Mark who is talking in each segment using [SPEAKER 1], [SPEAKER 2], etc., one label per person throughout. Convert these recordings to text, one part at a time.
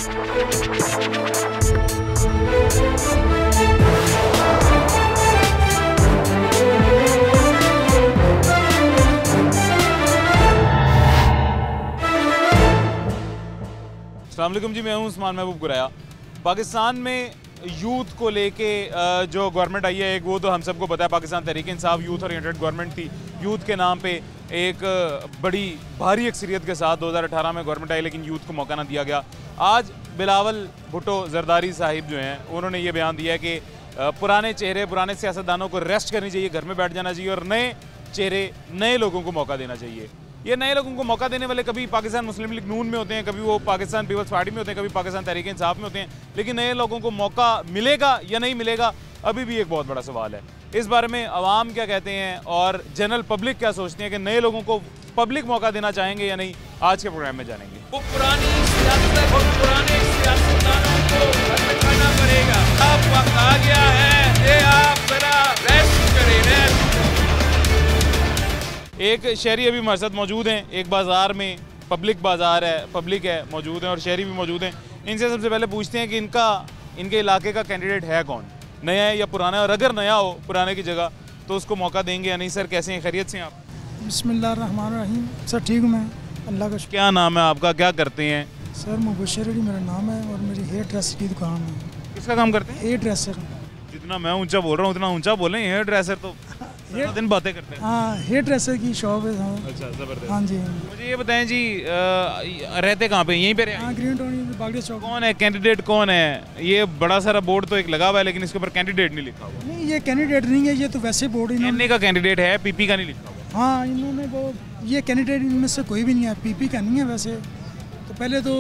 [SPEAKER 1] अस्सलाम वालेकुम जी, मैं हूं उस्मान महबूब गुराया। पाकिस्तान में यूथ को लेके जो गवर्नमेंट आई है, एक वो तो हम सबको पता है, Pakistan Tehreek Insaf youth oriented government थी। यूथ के नाम पे एक बड़ी भारी अक्सरियत के साथ 2018 में गवर्नमेंट आई, लेकिन यूथ को मौका ना दिया गया। आज बिलावल भुट्टो जरदारी साहिब जो हैं, उन्होंने ये बयान दिया है कि पुराने चेहरे, पुराने सियासतदानों को रेस्ट करनी चाहिए, घर में बैठ जाना चाहिए और नए चेहरे, नए लोगों को मौका देना चाहिए। ये नए लोगों को मौका देने वाले कभी पाकिस्तान मुस्लिम लीग नून में होते हैं, कभी वो पाकिस्तान पीपल्स पार्टी में होते हैं, कभी पाकिस्तान तहरीक इंसाफ में होते हैं, लेकिन नए लोगों को मौका मिलेगा या नहीं मिलेगा, अभी भी एक बहुत बड़ा सवाल है। इस बारे में अवाम क्या कहते हैं और जनरल पब्लिक क्या सोचती है कि नए लोगों को पब्लिक मौका देना चाहेंगे या नहीं, आज के प्रोग्राम में जानेंगे।
[SPEAKER 2] वो पुरानी सियासत और पुराने सियासतदानों को घर में खाना पड़ेगा। अब वक्त आ गया है कि आप जरा रेस्ट करें, रेस्ट।
[SPEAKER 1] एक शहरी अभी हमारे साथ मौजूद हैं, एक बाज़ार में, पब्लिक बाज़ार है, पब्लिक है मौजूद है और शहरी भी मौजूद हैं। इनसे सबसे पहले पूछते हैं कि इनके इलाके का कैंडिडेट है कौन, नया है या पुराना है, और अगर नया हो पुराने की जगह तो उसको मौका देंगे या नहीं। सर कैसे हैं, खैरियत से हैं आप?
[SPEAKER 3] बिस्मिल्लाहिर्रहमानिर्रहीम। सर ठीक हूँ मैं, अल्लाह का शुक्र।
[SPEAKER 1] क्या नाम है आपका, क्या करते हैं?
[SPEAKER 3] सर मुबशर अली मेरा नाम है और मेरी हेयर ड्रेसर की दुकान है।
[SPEAKER 1] किसका काम करते हैं?
[SPEAKER 3] Hair dresser.
[SPEAKER 1] जितना मैं ऊंचा बोल रहा हूँ उतना ऊंचा बोलें। हेयर ड्रेसर तो सारा दिन बातें करते हैं।
[SPEAKER 3] हाँ, हेयर ड्रेसर की शॉप है। हाँ।
[SPEAKER 1] अच्छा, जबरदस्त।
[SPEAKER 3] हाँ जी।
[SPEAKER 1] मुझे ये बताएं जी, रहते कहाँ पे? यहीं पे रहते?
[SPEAKER 3] हाँ, ग्रीन टाउन बागड़िया चौक।
[SPEAKER 1] कौन है कैंडिडेट, कौन है? ये बड़ा सारा बोर्ड तो एक लगा हुआ है, लेकिन इसके ऊपर कैंडिडेट नहीं लिखा हुआ।
[SPEAKER 3] नहीं, ये कैंडिडेट नहीं है, ये तो वैसे बोर्ड
[SPEAKER 1] एनए का कैंडिडेट है, पीपी का नहीं लिखा हुआ।
[SPEAKER 3] हाँ, इन्होंने वो ये कैंडिडेट इनमें से कोई भी नहीं है, पीपी का नहीं है वैसे। तो पहले तो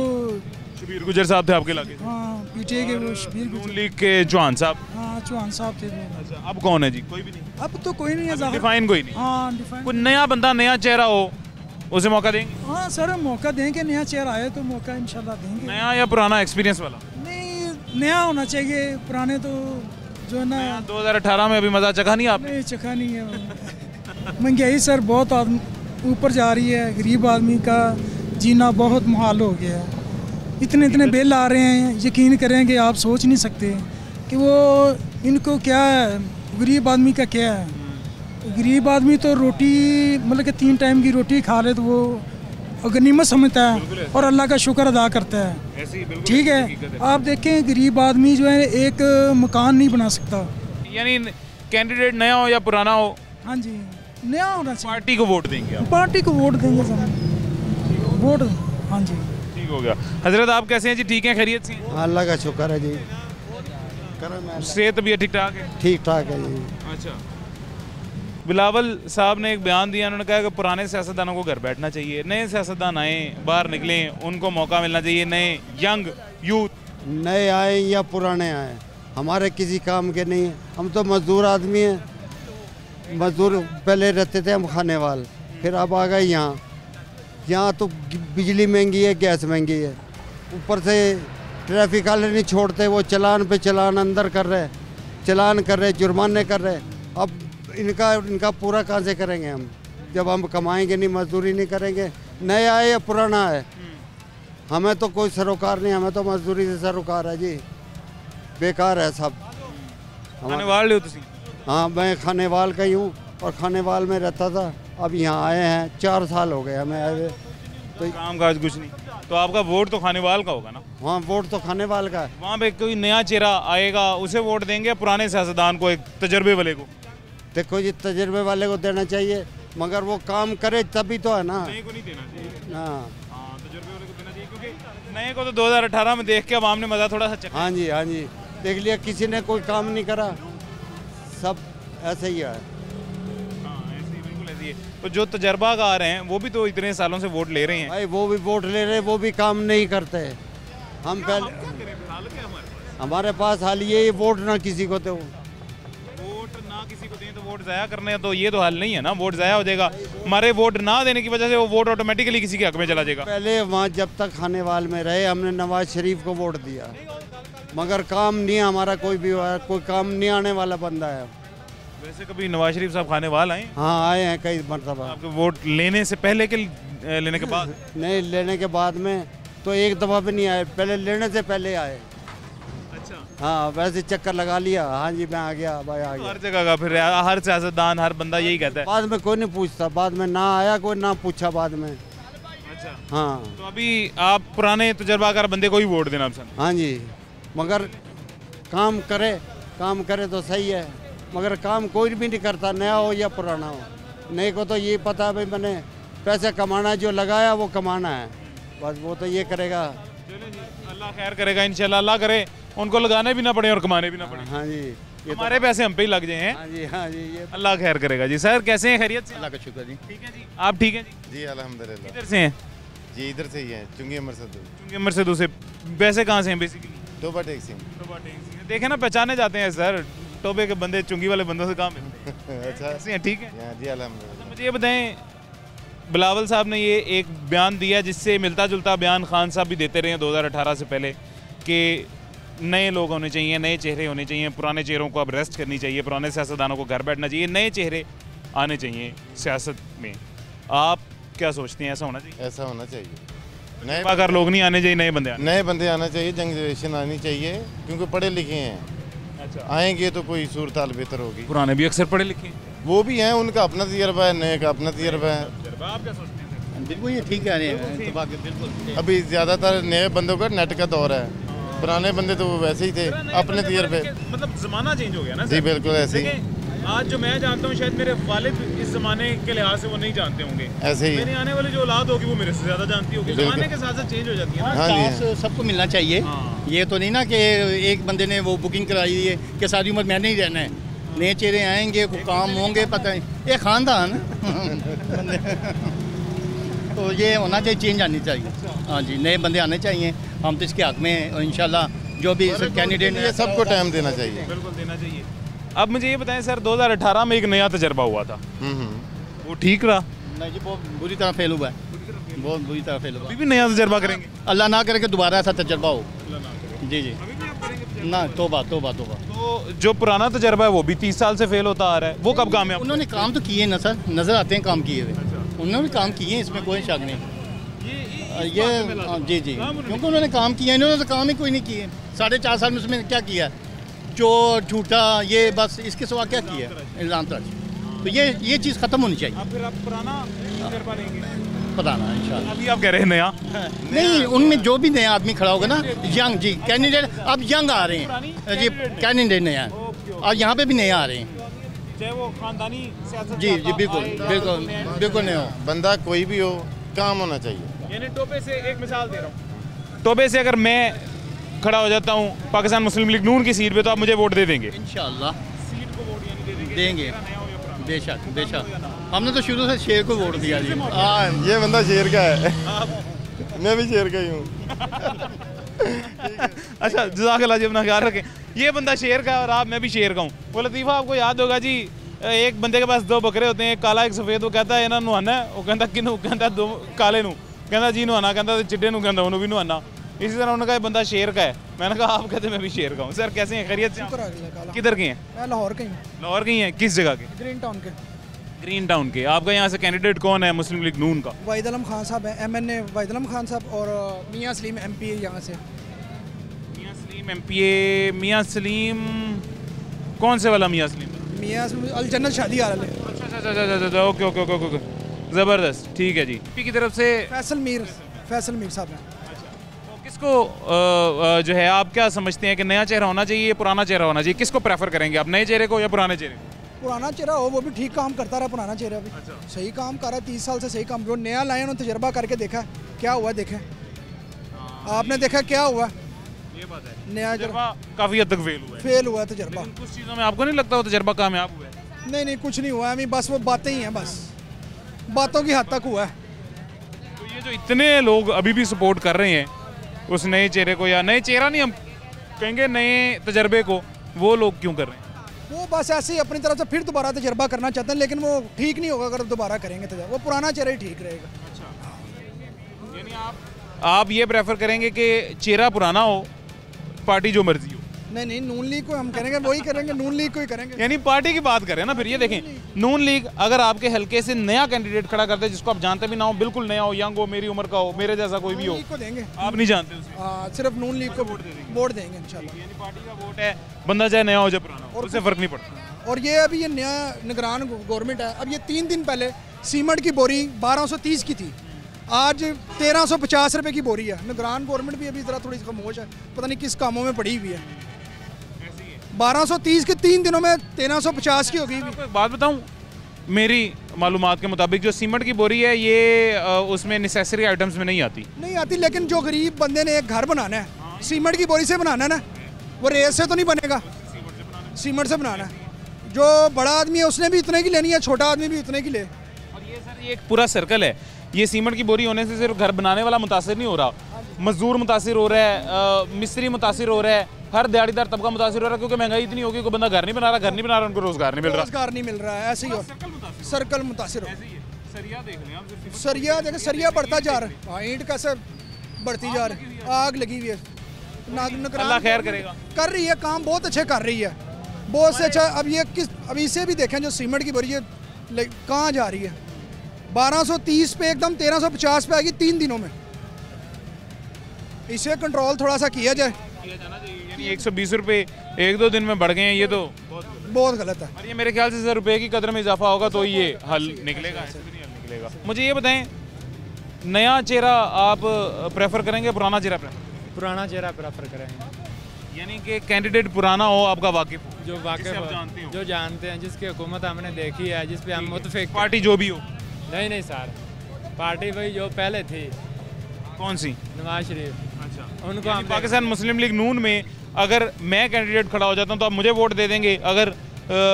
[SPEAKER 1] शबीर गुजर साहब थे आपके इलाके?
[SPEAKER 3] हाँ, पीटीए के वो शबीर
[SPEAKER 1] नून लीग के चौहान साहब।
[SPEAKER 3] हाँ, चौहान साहब थे।
[SPEAKER 1] अच्छा, अब कौन है जी? कोई भी नहीं,
[SPEAKER 3] अब तो कोई नहीं है,
[SPEAKER 1] डिफाइन कोई नहीं।
[SPEAKER 3] हाँ, डिफाइन।
[SPEAKER 1] कोई नया बंदा, नया चेहरा हो, उसे मौका देंगे?
[SPEAKER 3] हाँ सर, मौका देंगे, नया चेहरा आए तो मौका इंशाल्लाह देंगे।
[SPEAKER 1] नया या पुराना एक्सपीरियंस वाला?
[SPEAKER 3] नहीं, नया होना चाहिए, पुराने तो जो है ना।
[SPEAKER 1] 2018 में अभी मजा चखा नहीं आपने?
[SPEAKER 3] नहीं, चखा नहीं है। महंगाई सर बहुत ऊपर जा रही है, गरीब आदमी का जीना बहुत मुहाल हो गया है। इतने बिल आ रहे हैं, यकीन करें कि आप सोच नहीं सकते कि वो इनको क्या है, गरीब आदमी का क्या है। गरीब आदमी तो रोटी मतलब कि 3 टाइम की रोटी खा ले तो वो गनीमत समझता है और अल्लाह का शुक्र अदा करता है। ठीक है, आप देखें गरीब आदमी जो है एक मकान नहीं बना सकता।
[SPEAKER 1] यानी कैंडिडेट नया हो या पुराना हो?
[SPEAKER 3] हाँ जी, नया होना चाहिए।
[SPEAKER 1] पार्टी को वोट देंगे आप?
[SPEAKER 3] पार्टी को वोट देंगे सर, वोट। हाँ जी,
[SPEAKER 1] ठीक हो गया। हजरत आप कैसे हैं जी, ठीक हैं, खैरियत से?
[SPEAKER 4] अल्लाह का शुक्र है जी,
[SPEAKER 1] सेहत भी ठीक ठाक है?
[SPEAKER 4] ठीक ठाक है जी।
[SPEAKER 1] अच्छा, बिलावल साहब ने एक बयान दिया, उन्होंने कहा कि पुराने सियासतदानों को घर बैठना चाहिए, नए सियासतदान आए, बाहर निकलें, उनको मौका मिलना चाहिए, नए यंग यूथ।
[SPEAKER 4] नए आए या पुराने आए, हमारे किसी काम के नहीं है। हम तो मजदूर आदमी हैं, मजदूर पहले रहते थे हम खाने वाल, फिर अब आ गए यहाँ तो बिजली महंगी है, गैस महंगी है, ऊपर से ट्रैफिक वाले नहीं छोड़ते, वो चलान पे चलान अंदर कर रहे, चलान कर रहे, जुर्माने कर रहे। अब इनका पूरा कहाँ से करेंगे हम, जब हम कमाएंगे नहीं, मजदूरी नहीं करेंगे। नया है या पुराना है, हमें तो कोई सरोकार नहीं, हमें तो मजदूरी से सरोकार है जी, बेकार है सब।
[SPEAKER 1] खानेवाल हो तुसी?
[SPEAKER 4] हाँ, मैं खानेवाल का ही हूँ और खानेवाल में रहता था, अब यहाँ आए हैं 4 साल हो गए हमें आए हुए।
[SPEAKER 1] तो काम काज कुछ नहीं, तो आपका वोट तो खानेवाल का होगा ना?
[SPEAKER 4] हाँ, वोट तो खानेवाल का है।
[SPEAKER 1] वहाँ पे कोई नया चेहरा आएगा उसे वोट देंगे, पुराने सियासतदान को, एक तजर्बे वाले को?
[SPEAKER 4] देखो जी, तजर्बे वाले को देना चाहिए, मगर वो काम करे तभी तो है ना।
[SPEAKER 1] नए को नहीं देना चाहिए।
[SPEAKER 4] हाँ,
[SPEAKER 1] तजर्बे वाले को देना चाहिए, क्योंकि नए को तो 2018 में देख के अवाम ने मजा थोड़ा सा चखा।
[SPEAKER 4] हाँ जी, हाँ जी, देख लिया, किसी ने कोई काम नहीं करा, सब ऐसे ही है।
[SPEAKER 1] तो जो तजर्बा आ रहे हैं वो भी तो इतने सालों से वोट ले रहे हैं
[SPEAKER 4] भाई, वो भी वोट ले रहे, वो भी काम नहीं करते। हम पहले हमारे पास हाल ये वोट ना किसी को दो,
[SPEAKER 1] वोट ना किसी को दें तो वोट ज़ाया करने, तो ये तो हल नहीं है ना, वोट ज़ाया हो जाएगा। हमारे वोट ना देने की वजह से वो वोट ऑटोमेटिकली किसी के हक में चला जाएगा।
[SPEAKER 4] पहले वहाँ जब तक खानेवाल में रहे हमने नवाज शरीफ को वोट दिया, मगर काम नहीं हमारा कोई भी हुआ, कोई काम नहीं आने वाला बंदा है।
[SPEAKER 1] वैसे कभी नवाज शरीफ साहब खानेवाल आए?
[SPEAKER 4] हाँ, आए हैं कई मरतबा।
[SPEAKER 1] आपके वोट लेने से पहले के लेने के बाद?
[SPEAKER 4] नहीं, लेने के बाद में तो एक दफ़ा भी नहीं आए, पहले लेने से पहले आए।
[SPEAKER 1] अच्छा,
[SPEAKER 4] हाँ वैसे चक्कर लगा लिया, हाँ जी मैं आ गया भाई आ गया।
[SPEAKER 1] हर जगह का फिर हर सियासतदान हर बंदा यही कहता है।
[SPEAKER 4] बाद में कोई नहीं पूछता, बाद में ना आया कोई, ना पूछा बाद में।
[SPEAKER 1] अच्छा,
[SPEAKER 4] हाँ
[SPEAKER 1] तो अभी आप पुराने तजर्बाकार बंदे को ही वोट देना पसंद?
[SPEAKER 4] हाँ जी, मगर काम करे तो सही है, मगर काम कोई भी नहीं करता, नया हो या पुराना हो। नए को तो ये पता है भाई मैंने पैसे कमाना है, जो लगाया वो कमाना है, बस वो तो ये करेगा।
[SPEAKER 1] अल्लाह खैर करेगा इंशाल्लाह, अल्लाह करे उनको लगाने भी ना पड़े और कमाने भी ना पड़े।
[SPEAKER 4] हाँ जी, ये
[SPEAKER 1] हमारे पैसे हम पे ही लग जाए हैं।
[SPEAKER 4] हाँ जी, हाँ जी, ये
[SPEAKER 1] अल्लाह खैर करेगा जी। सर कैसे हैं, खैरियत से?
[SPEAKER 5] अल्लाह का शुक्र जी।
[SPEAKER 1] ठीक है जी, आप ठीक हैं जी?
[SPEAKER 5] जी अल्हम्दुलिल्लाह।
[SPEAKER 1] किधर से हैं?
[SPEAKER 5] जी इधर से ही है, चुंगी अमर से दूर।
[SPEAKER 1] चुंगी अमर से दूसरे, वैसे कहाँ से हैं बेसिकली?
[SPEAKER 5] Toba taxi.
[SPEAKER 1] देखे ना पहचाने जाते हैं सर, टोबे के बंदे चुंगी वाले बंदों से काम है।
[SPEAKER 5] अच्छा,
[SPEAKER 1] कैसे हैं, ठीक है?
[SPEAKER 5] जी अल्हम्दुलिल्लाह।
[SPEAKER 1] मुझे ये बताएं, बिलावल साहब ने ये एक बयान दिया जिससे मिलता जुलता बयान खान साहब भी देते रहे हैं 2018 से पहले कि नए लोग होने चाहिए, नए चेहरे होने चाहिए, पुराने चेहरों को अब रेस्ट करनी चाहिए, पुराने सियासतदानों को घर बैठना चाहिए, नए चेहरे आने चाहिए सियासत में। आप क्या सोचते हैं, ऐसा होना चाहिए?
[SPEAKER 5] ऐसा होना चाहिए, नए
[SPEAKER 1] अगर लोग नहीं आने चाहिए, नए बंदे आने?
[SPEAKER 5] नए बंदे आना चाहिए, यंग जनरेशन आनी चाहिए, क्योंकि पढ़े लिखे हैं।
[SPEAKER 1] अच्छा,
[SPEAKER 5] आएंगे तो कोई सूरत हाल बेहतर होगी।
[SPEAKER 1] पुराने भी अक्सर पढ़े लिखे हैं,
[SPEAKER 5] वो भी हैं, उनका अपना तजर्बा है, नए का अपना तजर्बा है।
[SPEAKER 1] आप क्या सोचते हैं?
[SPEAKER 6] बिल्कुल ये ठीक है, बिल्कुल।
[SPEAKER 5] अभी ज़्यादातर नए बंदों का नेट का दौर है, पुराने बंदे तो वैसे ही थे, अपने तजर्बे।
[SPEAKER 1] मतलब ज़माना चेंज हो गया ना
[SPEAKER 5] जी
[SPEAKER 1] सर?
[SPEAKER 5] बिल्कुल ऐसे ही,
[SPEAKER 1] देखें, आज जो मैं जानता हूँ शायद मेरे वालिद इस ज़माने के लिहाज से वो नहीं जानते होंगे,
[SPEAKER 5] ऐसे ही।
[SPEAKER 1] मेरी आने वाली जो औलाद होगी वो मेरे से ज़्यादा जानती होगी।
[SPEAKER 5] बिल्कुल।
[SPEAKER 1] ज़माने के साथ साथ चेंज हो जाती है ना।
[SPEAKER 5] हाँ जी,
[SPEAKER 6] चांस सबको मिलना चाहिए।
[SPEAKER 1] हाँ।
[SPEAKER 6] ये तो नहीं ना कि एक बंदे ने वो बुकिंग कराई है कि सारी उम्र मैंने ही रहना है। नए चेहरे आएंगे, कुछ काम होंगे, पता नहीं, ये खानदान तो ये होना चाहिए, चेंज आनी चाहिए। हाँ जी, नए बंदे आने चाहिए, हम तो इसके हक में हैं और इंशाल्लाह जो भी कैंडिडेट
[SPEAKER 5] ये सबको टाइम देना चाहिए।
[SPEAKER 1] बिल्कुल देना चाहिए। अब मुझे ये बताएं सर, 2018 में एक नया तजर्बा हुआ था, वो ठीक रहा?
[SPEAKER 6] नहीं जी, बहुत बुरी तरह फेल हुआ है, बहुत बुरी तरह फेल हुआ।
[SPEAKER 1] अभी भी नया तजर्बा करेंगे?
[SPEAKER 6] अल्लाह ना करे कि दोबारा ऐसा तजर्बा हो। जी जी, ना तोबा तोबा तोबा।
[SPEAKER 1] तो जो पुराना तजर्बा है वो भी 30 साल से फेल होता आ रहा है, वो कब कामयाब?
[SPEAKER 6] उन्होंने काम तो किए ना सर, नज़र आते हैं काम किए हुए, उन्होंने काम किए हैं, इसमें कोई शक नहीं। ये जी जी, क्योंकि उन्होंने काम किया, इन्होंने तो काम ही कोई नहीं किए 4.5 साल में। उसमें क्या किया, चोर झूठा, ये बस, इसके सिवा क्या किया, इल्ज़ाम तराजी। तो ये चीज़ ख़त्म होनी चाहिए।
[SPEAKER 1] अब फिर आप पुराना तजर्बा लेंगे?
[SPEAKER 6] पता ना इंशाल्लाह।
[SPEAKER 1] अभी आप कह रहे हैं नया?
[SPEAKER 6] नहीं, उनमें जो भी नया आदमी खड़ा होगा ना, यंग जी कैंडिडेट, अब यंग आ रहे हैं जी, कैंडिडेट नया है और यहाँ पे भी नए आ रहे हैं,
[SPEAKER 1] चाहे वो खानदानी सियासत
[SPEAKER 6] जी जी, बिल्कुल बिल्कुल बिल्कुल नया हो।
[SPEAKER 5] बंदा कोई भी हो, काम होना चाहिए।
[SPEAKER 1] यानी टोबे से एक मिसाल दे रहा हूँ, टोबे से अगर मैं खड़ा हो जाता हूँ पाकिस्तान मुस्लिम लीग नून की सीट पे, तो आप मुझे वोट दे देंगे?
[SPEAKER 6] इंशाल्लाह
[SPEAKER 1] सीट को वोट यानी दे देंगे?
[SPEAKER 6] देंगे, बेशक बेशक। हमने तो शुरू से शेर को वोट दिया जी।
[SPEAKER 5] ये बंदा शेर का है, मैं भी शेर का ही हूँ।
[SPEAKER 1] अच्छा, जज़ाकल्लाह जी, अपना ख्याल रखें। ये बंदा शेर का है और मैं भी शेर का हूँ। वो लतीफ़ा आपको याद होगा जी, एक बंदे के पास 2 बकरे होते हैं, एक काला एक सफ़ेद। वो कहता है इन्हों नहाना है, वो कहता किनू, कहता 2 काले नू, कहता जी नहाना, कहता चिट्टे नू, कहता उन्होंने भी नहाना। इसी तरह उन्होंने कहा बंदा शेर का है, मैंने कहा आप कहते मैं भी शेर का हूँ। सर कैसे हैं, खैरियत से? किधर के हैं?
[SPEAKER 3] मैं लाहौर का ही हूँ।
[SPEAKER 1] लाहौर के ही हैं? किस जगह के?
[SPEAKER 3] ग्रीन टाउन के।
[SPEAKER 1] ग्रीन टाउन के। आपका यहाँ से कैंडिडेट कौन है मुस्लिम लीग नून का?
[SPEAKER 3] वाहिद आलम खान साहब है, MNA वाहिद आलम खान साहब, और मियाँ सलीम MP है यहाँ से।
[SPEAKER 1] मियाँ सलीम MPA। मियाँ सलीम कौन से वाला मियाँ सलीम?
[SPEAKER 3] मियाँ अल जन्नत शादी आ रहा है।
[SPEAKER 1] अच्छा, ओके ओके ओके ओके, ज़बरदस्त, ठीक है जी। पी की तरफ से
[SPEAKER 3] फैसल मीर साहब हैं।
[SPEAKER 1] तो किसको जो है आप क्या समझते हैं कि नया चेहरा होना चाहिए, पुराना चेहरा होना चाहिए? किसको प्रेफर करेंगे आप, नए चेहरे को या पुराने चेहरे को?
[SPEAKER 3] पुराना चेहरा हो, वो भी ठीक काम करता रहा, पुराना चेहरा भी सही काम कर रहा है, 30 साल से सही काम। जो नया लाए उन्होंने तजर्बा करके देखा क्या हुआ, देखें आपने देखा क्या हुआ।
[SPEAKER 1] ये बात है,
[SPEAKER 3] नया
[SPEAKER 1] तजर्बा काफ़ी हद तक फेल हुआ है।
[SPEAKER 3] तजर्बा।
[SPEAKER 1] लेकिन कुछ चीज़ों में आपको नहीं लगता वो तजर्बा कामयाब हुआ है?
[SPEAKER 3] नहीं कुछ नहीं हुआ, अभी बस वो बातें ही हैं, बस बातों की हद तक हुआ है।
[SPEAKER 1] तो ये जो इतने लोग अभी भी सपोर्ट कर रहे हैं उस नए चेहरे को, या नए चेहरा नहीं हम कहेंगे, नए तजर्बे को, वो लोग क्यों कर रहे हैं?
[SPEAKER 3] वो बस ऐसे ही अपनी तरफ से फिर दोबारा तजर्बा करना चाहते हैं, लेकिन वो ठीक नहीं होगा अगर दोबारा करेंगे तजर्बा, वो पुराना चेहरा ही ठीक रहेगा।
[SPEAKER 1] यानी आप ये प्रेफर करेंगे कि चेहरा पुराना हो, पार्टी जो मर्जी हो?
[SPEAKER 7] नहीं, नून लीग को हम करेंगे, वही करेंगे, नून लीग को ही करेंगे।
[SPEAKER 1] यानी पार्टी की बात करें ना फिर। ये देखें, नून लीग अगर आपके हल्के से नया कैंडिडेट खड़ा करते हैं जिसको आप जानते भी ना हो, बिल्कुल नया हो, यंग हो, मेरी उम्र का हो, मेरे जैसा कोई भी हो,
[SPEAKER 7] लीग को देंगे।
[SPEAKER 1] आप नहीं जानते उसे?
[SPEAKER 7] सिर्फ नून लीग को वोट देंगे इंशाल्लाह।
[SPEAKER 1] यानी पार्टी का वोट है, बंदा चाहे नया हो चाहे पुराना हो, उससे फर्क नहीं पड़ता।
[SPEAKER 7] और ये अभी ये नया निगरान गवर्नमेंट है। अब ये 3 दिन पहले सीमेंट की बोरी 1230 की थी, आज 1350 रुपए की बोरी है। निगरान गवर्नमेंट भी अभी ज़रा थोड़ी खामोश है, पता नहीं किस कामों में पड़ी हुई है। 1230 के 3 दिनों में 1350 की हो गई।
[SPEAKER 1] आपको एक बात बताऊं, मेरी मालूमात के मुताबिक जो सीमेंट की बोरी है ये उसमें नेसेसरी आइटम्स में नहीं आती,
[SPEAKER 7] लेकिन जो गरीब बंदे ने एक घर बनाना है, सीमेंट की बोरी से बनाना है ना, वो रेत से तो नहीं बनेगा, सीमेंट से बनाना है। जो बड़ा आदमी है उसने भी इतने की लेनी है, छोटा आदमी भी इतने की ले।
[SPEAKER 1] और ये सर ये एक पूरा सर्कल है। ये सीमेंट की बोरी होने से सिर्फ घर बनाने वाला मुतासिर नहीं हो रहा, मजदूर मुतासिर हो रहा है, मिस्त्री मुतासिर हो रहा है, हर दिहाड़ीदार तबका मुतासिर हो रहा है, क्योंकि महंगाई इतनी होगी, कोई बंदा घर नहीं बना रहा, उनको रोजगार नहीं मिल रहा
[SPEAKER 7] है। ऐसे ही हो सर्कल मुतासिर हो।
[SPEAKER 1] सरिया देख लें आप,
[SPEAKER 7] सरिया देखें, सरिया बढ़ता जा रहा है, ईंट कैसे बढ़ती जा रही है, आग लगी हुई है।
[SPEAKER 1] अल्लाह खैर करेगा, कर
[SPEAKER 7] रही है काम, बहुत अच्छे कर रही है, बहुत से अच्छा। अब इसे भी देखें, जो सीमेंट की बोरी है कहाँ जा रही है, 1230 पे एकदम 1350 पे आएगी 3 दिनों में। इसे कंट्रोल थोड़ा सा किया जाना
[SPEAKER 1] चाहिए। यानी 120 रुपए 1-2 दिन में बढ़ गए हैं, ये तो
[SPEAKER 7] बहुत गलत है।
[SPEAKER 1] और ये मेरे ख्याल से रुपए की कदर में इजाफा होगा तो ये हल निकलेगा, ऐसे भी नहीं हल निकलेगा। मुझे ये बताएं, नया चेहरा आप प्रेफर करेंगे, पुराना चेहरा प्रेफर?
[SPEAKER 8] पुराना चेहरा प्रेफर करेंगे।
[SPEAKER 1] यानी कि कैंडिडेट पुराना हो, आपका वाकिफ हो,
[SPEAKER 8] जो वाकिफ जो जानते हैं, जिसकी हुकूमत हमने देखी है, जिस पे हम मुतफिक,
[SPEAKER 1] पार्टी जो भी हो।
[SPEAKER 8] नहीं सर, पार्टी वही जो पहले थी।
[SPEAKER 1] कौन सी?
[SPEAKER 8] नवाज शरीफ।
[SPEAKER 1] अच्छा,
[SPEAKER 8] उनको हम
[SPEAKER 1] पाकिस्तान मुस्लिम लीग नून में अगर मैं कैंडिडेट खड़ा हो जाता हूँ तो आप मुझे वोट दे देंगे, अगर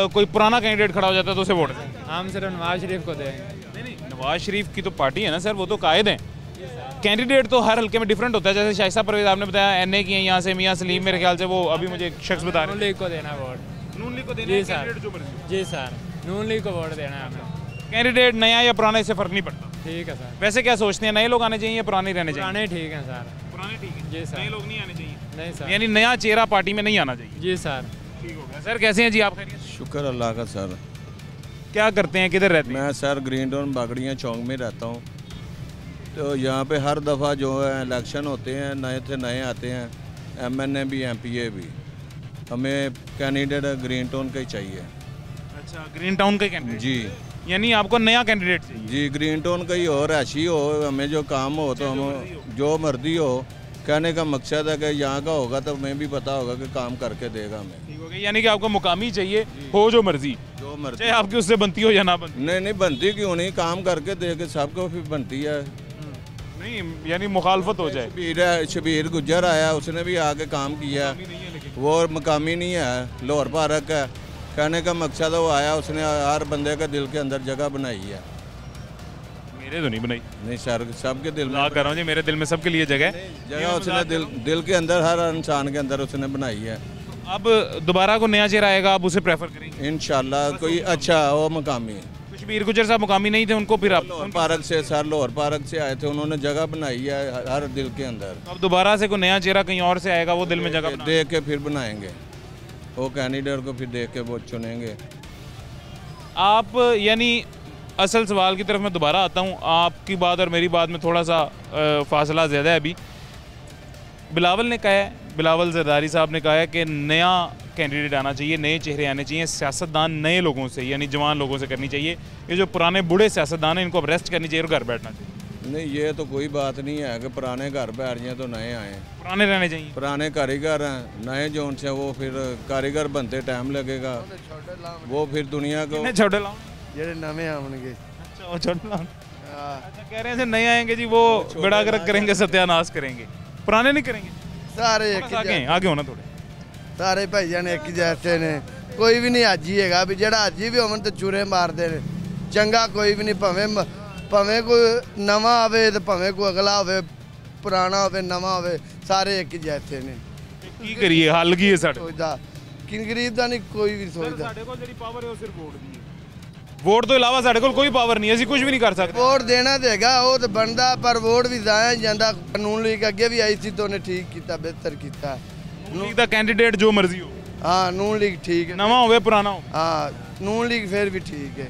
[SPEAKER 1] कोई पुराना कैंडिडेट खड़ा हो जाता है तो उसे वोट देंगे?
[SPEAKER 8] हम सिर्फ नवाज शरीफ को देंगे।
[SPEAKER 1] नहीं, नवाज शरीफ की तो पार्टी है ना सर, वो तो कायद हैं। कैंडिडेट तो हर हल्के में डिफरेंट होता है, जैसे शाइस्ता परवेज आपने बताया NA की है, यहाँ से मियाँ सलीम, मेरे ख्याल से वो अभी मुझे एक शख्स बता रहे हैं।
[SPEAKER 8] नून लीग को देना वोट।
[SPEAKER 1] नून लीग को देना?
[SPEAKER 8] जी सर, नून लीग को वोट देना है हमें।
[SPEAKER 1] कैंडिडेट नया या पुराना इससे फर्क नहीं पड़ता?
[SPEAKER 8] ठीक है सर।
[SPEAKER 1] वैसे क्या सोचते हैं, नए लोग आने चाहिए या पुराने रहने चाहिए?
[SPEAKER 8] पुराने ठीक हैं सर।
[SPEAKER 1] पुराने ठीक है?
[SPEAKER 8] जी सर।
[SPEAKER 1] नए लोग नहीं आने चाहिए?
[SPEAKER 8] नहीं सर।
[SPEAKER 1] यानी नया चेहरा पार्टी में नहीं आना चाहिए?
[SPEAKER 8] जी सर।
[SPEAKER 1] ठीक हो गया सर। कैसे हैं जी आप? खैरियत?
[SPEAKER 9] शुक्र अल्लाह का सर।
[SPEAKER 1] क्या करते हैं, किधर रहते हैं?
[SPEAKER 9] मैं सर ग्रीन टाउन बागड़ियाँ चौक में रहता हूँ। तो यहाँ पे हर दफ़ा जो है इलेक्शन होते हैं, नए थे नए आते हैं, MNA भी MPA भी, हमें कैंडिडेट ग्रीन टाउन का ही चाहिए।
[SPEAKER 1] अच्छा, ग्रीन टाउन का कैंडिडेट?
[SPEAKER 9] जी।
[SPEAKER 1] यानी आपको नया कैंडिडेट चाहिए?
[SPEAKER 9] जी, ग्रीन टाउन का ही हो, रैशी हो, हमें जो काम हो तो हम जो मर्जी हो। कहने का मकसद है कि यहाँ का होगा तो हमें भी पता होगा कि काम करके देगा हमें।
[SPEAKER 1] ठीक हो गया, यानी कि आपको मुकामी चाहिए, हो जो मर्जी, चाहे आपकी उससे बनती हो या ना बनती।
[SPEAKER 9] नहीं बनती क्यों नहीं, काम करके दे के सबको फिर बनती है।
[SPEAKER 1] नहीं, यानी मुखालफत हो जाए।
[SPEAKER 9] शबीर गुज्जर आया, उसने भी आके काम किया, वो मकामी नहीं है, लाहौर पार्क है। कहने का मकसद वो आया, उसने हर बंदे के दिल के अंदर जगह बनाई है।
[SPEAKER 1] मेरे तो नहीं बनाई।
[SPEAKER 9] नहीं सर, सबके दिल में
[SPEAKER 1] कर रहा हूँ जी, मेरे दिल में सबके लिए जगह
[SPEAKER 9] उसने दिल के अंदर, हर इंसान के अंदर उसने बनाई है।
[SPEAKER 1] अब दोबारा को नया चेहरा आएगा, आप उसे प्रेफर करेंगे?
[SPEAKER 9] इंशाल्लाह कोई अच्छा वो मकामी।
[SPEAKER 1] शबीर गुज्जर साहब मुकामी नहीं थे, उनको फिर आप?
[SPEAKER 9] लाहौर पार्क से सर, लाहौर पार्क से आए थे, उन्होंने जगह बनाई है हर दिल के अंदर।
[SPEAKER 1] अब दोबारा से कोई नया चेहरा कहीं और से आएगा, वो दिल में जगह
[SPEAKER 9] देख के फिर बनाएंगे, वो कैंडिडेट को फिर देख के वो चुनेंगे।
[SPEAKER 1] आप यानी असल सवाल की तरफ मैं दोबारा आता हूँ, आपकी बात और मेरी बात में थोड़ा सा फासला ज़्यादा है अभी। बिलावल ने कहा है, बिलावल जरदारी साहब ने कहा है कि नया कैंडिडेट आना चाहिए, नए चेहरे आने चाहिए, सियासतदान नए लोगों से यानी जवान लोगों से करनी चाहिए। ये जो पुराने बूढ़े सियासतदान हैं इनको अब रेस्ट करनी चाहिए और घर बैठना चाहिए।
[SPEAKER 9] नहीं, ये तो कोई बात नहीं है कि पुराने घर बैठ जाए तो नए आए।
[SPEAKER 1] पुराने रहने चाहिए।
[SPEAKER 9] पुराने कारीगर हैं, नए जो उनसे वो फिर कारीगर बनते टाइम लगेगा, वो फिर दुनिया को
[SPEAKER 1] छोटे लाओ
[SPEAKER 10] जेडे नवे आएंगे।
[SPEAKER 1] अच्छा, वो छोटे लाओ। अच्छा, कह रहे हैं नए आएंगे जी, वो बेड़ा गर्क करेंगे, सत्यानाश करेंगे। पुराने नहीं करेंगे
[SPEAKER 10] सारे?
[SPEAKER 1] आगे होना थोड़े
[SPEAKER 10] सारे भाईजान एक जैसे ने, कोई भी नहीं हाजी है भी, जेड़ा हाजी भी होवन तो चूरे मारते हैं। चंगा कोई भी नहीं, भावें कोई नवा आवे तो भावें कोई अगला होवे, पुराना होवे नवा होवे, सारे एक ही जैसे ने।
[SPEAKER 1] की करिए, हल की है साडे
[SPEAKER 10] सोचदा कि गरीब दा नहीं कोई भी सोचदा।
[SPEAKER 1] साडे कोल जेडी पावर है वो सिर्फ वोट दी है। वोट तो इलावा साडे कोल कोई पावर नहीं है, ਅਸੀਂ ਕੁਝ ਵੀ ਨਹੀਂ ਕਰ ਸਕਦੇ।
[SPEAKER 10] वोट देना देगा वो तो बनदा, पर वोट भी जाया जांदा। कानून लीग अगे भी आई सी तो उन्हें ठीक किया, बेहतर किया।
[SPEAKER 1] लीग दा कैंडिडेट जो मर्जी हो।
[SPEAKER 10] हाँ नून लीग ठीक है,
[SPEAKER 1] नवा होवे पुराना हो।
[SPEAKER 10] हाँ नून लीग फिर भी ठीक है,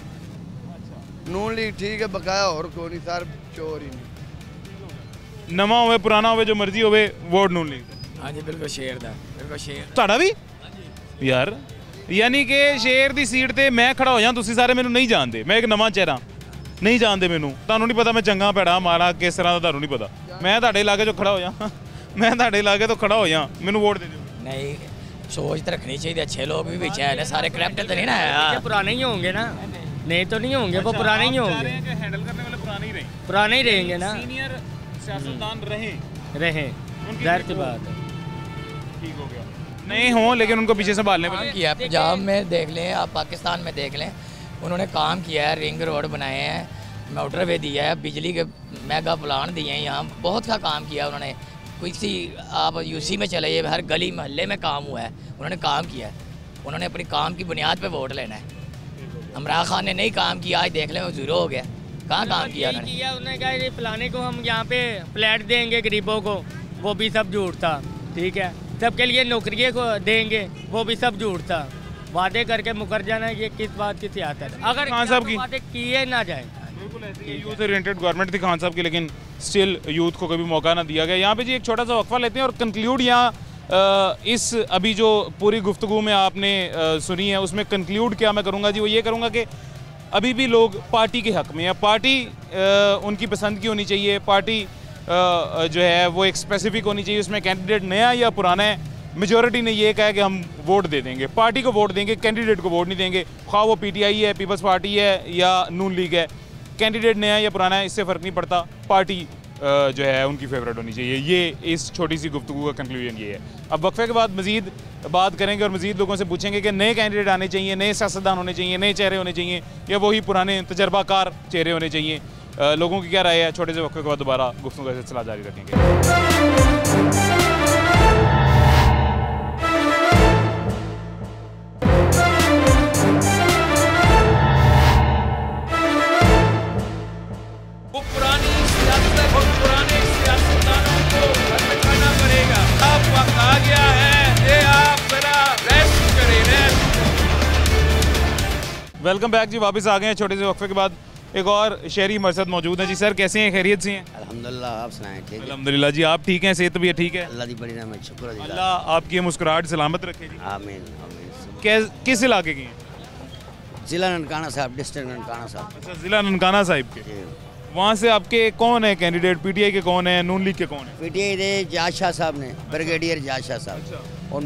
[SPEAKER 10] नून लीग ठीक है, बकाया और कोई नहीं, सर चोर ही नहीं।
[SPEAKER 1] नवा होवे पुराना होवे जो मर्जी होवे वोट नून लीग।
[SPEAKER 11] हाँ जी बिल्कुल शेर दा, बिल्कुल शेर।
[SPEAKER 1] ਤੁਹਾਡਾ ਵੀ ਯਾਰ ਯਾਨੀ ਕਿ ਸ਼ੇਰ ਦੀ ਸੀਟ ਤੇ ਮੈਂ ਖੜਾ ਹੋ ਜਾਂ, ਤੁਸੀਂ ਸਾਰੇ ਮੈਨੂੰ ਨਹੀਂ ਜਾਣਦੇ, ਮੈਂ ਇੱਕ ਨਵਾਂ ਚਿਹਰਾ, ਨਹੀਂ ਜਾਣਦੇ ਮੈਨੂੰ, ਤੁਹਾਨੂੰ ਨਹੀਂ ਪਤਾ ਮੈਂ ਚੰਗਾ ਭੈੜਾ ਮਾੜਾ ਕਿਸ ਤਰ੍ਹਾਂ ਦਾ, ਤੁਹਾਨੂੰ ਨਹੀਂ ਪਤਾ। ਮੈਂ ਤੁਹਾਡੇ ਇਲਾਕੇ 'ਚੋਂ ਖੜਾ ਹੋ ਜਾਂ, ਮੈਂ ਤੁਹਾਡੇ ਇਲਾਕੇ ਤੋਂ ਖੜਾ ਹੋ ਜਾਂ, ਮੈਨੂੰ ਵੋਟ ਦੇ ਦਿਓ।
[SPEAKER 11] नहीं सोच तो रखनी चाहिए, अच्छे लोग भी बीच है, सारे करप्ट तो नहीं ना है, पुराने ही होंगे ना, नहीं तो नहीं होंगे, वो पुराने ही होंगे,
[SPEAKER 1] हैंडल करने वाले पुराने ही रहे,
[SPEAKER 11] पुराने ही रहेंगे ना,
[SPEAKER 1] सीनियर सियासतदान रहे
[SPEAKER 11] जाहिर सी बात है।
[SPEAKER 1] ठीक हो गया, नहीं हो लेकिन उनको पीछे संभालने
[SPEAKER 11] काम किया। पंजाब में देख लें, आप पाकिस्तान में देख लें, उन्होंने काम किया है, रिंग रोड बनाए हैं, मोटरवे दिया है, बिजली के मेगा प्लांट दिए हैं, यहाँ बहुत का काम किया उन्होंने। किसी आप यूसी में चले जाइए, हर गली मोहल्ले में काम हुआ है, उन्होंने काम किया है, उन्होंने अपनी काम की बुनियाद पे वोट लेना है। इमरान खान ने नहीं काम किया, आज देख लें वो जीरो हो गया, कहाँ काम किया उन्होंने कहा ये फलाने को हम यहाँ पे फ्लैट देंगे गरीबों को, वो भी सब झूठ था, ठीक है, सबके लिए नौकरियों को देंगे, वो भी सब झूठ था, वादे करके मुकर जाना, ये किस बात की सियासत है? अगर
[SPEAKER 1] खान साहब की
[SPEAKER 11] वादे किए ना जाए,
[SPEAKER 1] यूथ ओरिएंटेड गवर्नमेंट थी खान साहब की, लेकिन स्टिल यूथ को कभी मौका ना दिया गया। यहाँ पे जी एक छोटा सा वक्फा लेते हैं और कंक्लूड यहाँ इस अभी जो पूरी गुफ्तगू में आपने सुनी है उसमें कंक्लूड क्या मैं करूँगा जी, वो ये करूँगा कि अभी भी लोग पार्टी के हक़ में है, पार्टी उनकी पसंद की होनी चाहिए, पार्टी जो है वो एक स्पेसिफिक होनी चाहिए, उसमें कैंडिडेट नया या पुराना है। मेजॉरिटी ने ये कहा कि हम वोट दे देंगे, पार्टी को वोट देंगे, कैंडिडेट को वोट नहीं देंगे, ख्वाह वो पीटीआई है, पीपल्स पार्टी है या नून लीग है, कैंडिडेट नया या पुराना है इससे फ़र्क नहीं पड़ता, पार्टी जो है उनकी फेवरेट होनी चाहिए। ये इस छोटी सी गुफ्तगू का कंक्लूजन ये है। अब वक्फे के बाद मज़ीद बात करेंगे और मज़ीद लोगों से पूछेंगे कि नए कैंडिडेट आने चाहिए, नए सियासतदान होने चाहिए, नए चेहरे होने चाहिए या वही पुराने तजर्बाकार चेहरे होने चाहिए। लोगों की क्या राय है? छोटे से वक्फे के बाद दोबारा गुफ्तगू का सिलसिला जारी रखेंगे। वेलकम बैक जी, वापस आ गए हैं छोटे से वक्फे के बाद। एक और शहरी मरसद मौजूद है जी। सर कैसे हैं, खैरियत से हैं?
[SPEAKER 12] अल्हम्दुलिल्लाह, आप सुनाएं? ठीक है
[SPEAKER 1] अल्हम्दुलिल्लाह जी, आप ठीक हैं, सेहत भी ठीक है?
[SPEAKER 12] अल्लाह दी बड़ी रहमत, शुक्र है।
[SPEAKER 1] अल्लाह आपकी मुस्कुराहट सलामत रखे जी।
[SPEAKER 12] आमीन आमीन।
[SPEAKER 1] किस इलाके की हैं?
[SPEAKER 12] जिला ननकाना साहब, डिस्ट्रिक्ट ननकाना साहब।
[SPEAKER 1] अच्छा, जिला ननकाना साहिब के। वहाँ से आपके कौन है कैंडिडेट? पीटीआई के कौन है, नून लीग के कौन है?
[SPEAKER 12] पीटीआई दे जाज शाह साहब ने, ब्रिगेडियर जाज शाह साहब, और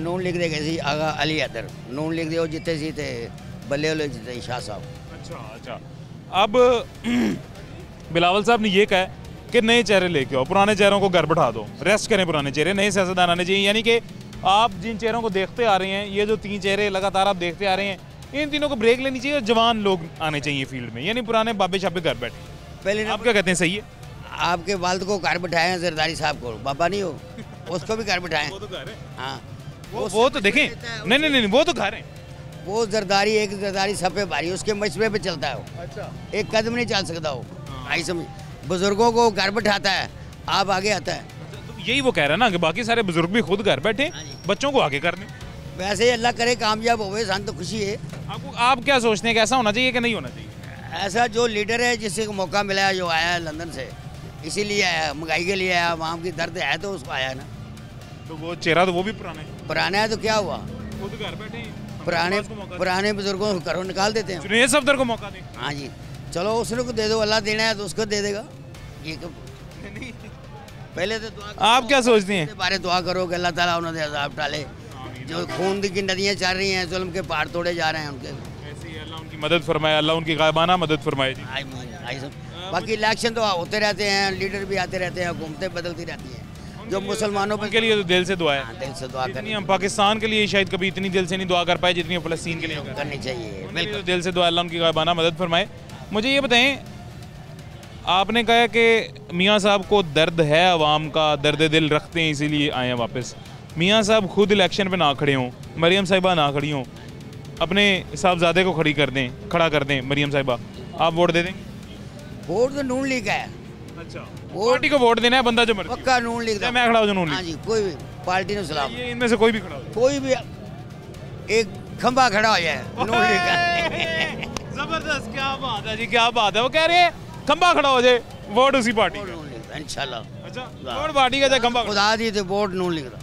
[SPEAKER 12] नून लीग दे गए आगा अली हैदर, नून लीग दे वो जिते सी थे बल्ले वाले जिते शाह साहब।
[SPEAKER 1] अच्छा अच्छा। अब बिलावल साहब ने ये कहा कि नए चेहरे लेके आओ, पुराने चेहरों को घर बैठा दो, रेस्ट करें पुराने चेहरे, नए सियासतदान आने चाहिए। यानी कि आप जिन चेहरों को देखते आ रहे हैं, ये जो 3 चेहरे लगातार आप देखते आ रहे हैं, इन तीनों को ब्रेक लेनी चाहिए और जवान लोग आने चाहिए फील्ड में, यानी पुराने बाबे छापे घर बैठे।
[SPEAKER 12] पहले
[SPEAKER 1] आप क्या कहते हैं, सही है?
[SPEAKER 12] आपके वालिद को घर बिठाए हैं, जरदारी साहब को, बाबा नहीं हो, उसको भी घर बिठाएं।
[SPEAKER 1] वो तो घर है।
[SPEAKER 12] हाँ
[SPEAKER 1] वो तो देखें, नहीं वो तो घर है।
[SPEAKER 12] वो जरदारी, एक जरदारी सफ़े भारी, उसके मशवरे पे चलता है वो।
[SPEAKER 1] अच्छा।
[SPEAKER 12] एक कदम नहीं चल सकता वो, आई समझ। बुजुर्गों को घर बैठाता है, आप आगे आता है।
[SPEAKER 1] तो यही वो कह रहा है ना कि बाकी सारे बुजुर्ग भी खुद घर बैठे, बच्चों को आगे करने।
[SPEAKER 12] वैसे ही अल्लाह करे कामयाब होवे, सन तो खुशी है।
[SPEAKER 1] आप क्या सोचते हैं कि ऐसा होना चाहिए कि नहीं होना चाहिए?
[SPEAKER 12] ऐसा जो लीडर है जिससे मौका मिला है, जो आया है लंदन से, इसीलिए आया, महंगाई के लिए आया, वहाँ की दर्द है तो उसको आया ना।
[SPEAKER 1] तो वो चेहरा तो वो भी पुराना
[SPEAKER 12] है तो क्या हुआ,
[SPEAKER 1] खुद घर बैठे
[SPEAKER 12] पुराने बुजुर्गों को घरों निकाल देते हैं।
[SPEAKER 1] जुनैद सफदर को मौका दें।
[SPEAKER 12] हाँ जी, चलो उसने को दे दो, अल्लाह देना है तो उसको दे देगा। ये पहले तो दुआ,
[SPEAKER 1] आप क्या सोचते हैं?
[SPEAKER 12] बारे दुआ करो कि अल्लाह ताला उन्होंने अज़ाब डाले, जो खून की नदियाँ चल रही हैं, जुल्म के पहाड़ तोड़े जा रहे हैं उनके,
[SPEAKER 1] अल्लाह उनकी मदद फरमाए, अल्लाह उनकी गायबाना मदद फरमाए जी।
[SPEAKER 12] बाकी इलेक्शन तो होते रहते हैं, लीडर भी आते रहते हैं, हुकूमतें बदलती रहती हैं, जो मुसलमानों
[SPEAKER 1] के लिए तो दिल से दुआ है।
[SPEAKER 12] दिल से दुआ
[SPEAKER 1] करनी, हम पाकिस्तान के लिए शायद कभी इतनी दिल से नहीं दुआ कर पाए जितनी फ़लस्तीन के लिए
[SPEAKER 12] करनी चाहिए।
[SPEAKER 1] बिल्कुल दिल से दुआ, अल्लाह उनकी गायबाना मदद फरमाए। मुझे ये बताएं, आपने कहा कि मियाँ साहब को दर्द है आवाम का, दर्द दिल रखते हैं इसीलिए आए हैं वापस। मियाँ साहब खुद इलेक्शन पे ना खड़े हों, मरियम साहिबा ना खड़ी हों, अपने साहबजादे को खड़ा कर दें मरियम साहिबा, आप वोट दे देंगे?
[SPEAKER 12] वोट तो नून लीग है।
[SPEAKER 1] अच्छा, पार्टी को वोट देना है, बंदा जो मर्जी,
[SPEAKER 12] पक्का नून लीग।
[SPEAKER 1] मैं खड़ा हूं नून लीग।
[SPEAKER 12] हाँ जी, कोई भी पार्टी ने सलाम।
[SPEAKER 1] ये इनमें से कोई भी खड़ा हो जाए,
[SPEAKER 12] कोई भी एक खंबा खड़ा हो जाए नून लीग का।
[SPEAKER 1] जबरदस्त, क्या बात है जी, क्या बात है। वो कह रहे हैं खंबा खड़ा हो जाए, वोट उसी पार्टी का
[SPEAKER 12] इंशाल्लाह।
[SPEAKER 1] अच्छा, वोट पार्टी का, खंबा
[SPEAKER 12] खुदा दी तो वोट नून लीग का।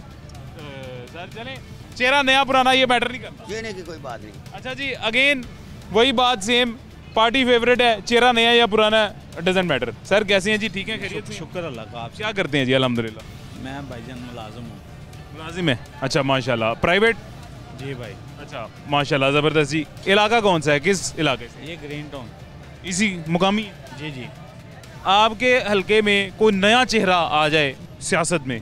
[SPEAKER 1] सर चले, चेहरा नया पुराना ये मैटर नहीं करता,
[SPEAKER 12] कहने की कोई बात नहीं।
[SPEAKER 1] अच्छा जी, अगेन वही बात सेम, पार्टी फेवरेट है, चेहरा नया या पुराना डजंट मैटर। सर कैसे हैं जी, ठीक है, खैरियत से?
[SPEAKER 13] शुक्र अल्लाह का। आप
[SPEAKER 1] क्या करते हैं जी? अल्हम्दुलिल्लाह।
[SPEAKER 13] मैं भाईजान मुलाजिम हूँ।
[SPEAKER 1] मुलाजिम है, अच्छा माशाल्लाह। प्राइवेट?
[SPEAKER 13] जी भाई।
[SPEAKER 1] अच्छा माशाल्लाह, ज़बरदस्त जी। इलाका कौन सा है, किस इलाके से?
[SPEAKER 13] ये ग्रीन टाउन,
[SPEAKER 1] इसी मुकामी?
[SPEAKER 13] जी जी।
[SPEAKER 1] आपके हलके में कोई नया चेहरा आ जाए सियासत में,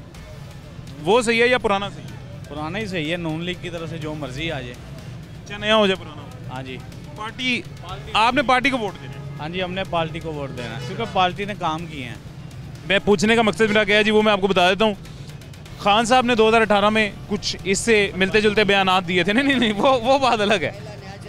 [SPEAKER 1] वो सही है या पुराना सही है?
[SPEAKER 13] पुराना ही सही है, नून लीग की तरफ से जो मर्जी आ जाए।
[SPEAKER 1] अच्छा, नया हो जाए पुराना?
[SPEAKER 13] हाँ जी।
[SPEAKER 1] पार्टी, आपने पार्टी को वोट देना है?
[SPEAKER 13] हाँ जी, हमने पार्टी को वोट देना है क्योंकि पार्टी ने काम किए हैं।
[SPEAKER 1] मैं पूछने का मकसद मेरा क्या है जी, वो मैं आपको बता देता हूँ। खान साहब ने 2018 में कुछ इससे मिलते जुलते बयानात दिए थे। नहीं, वो बात अलग है।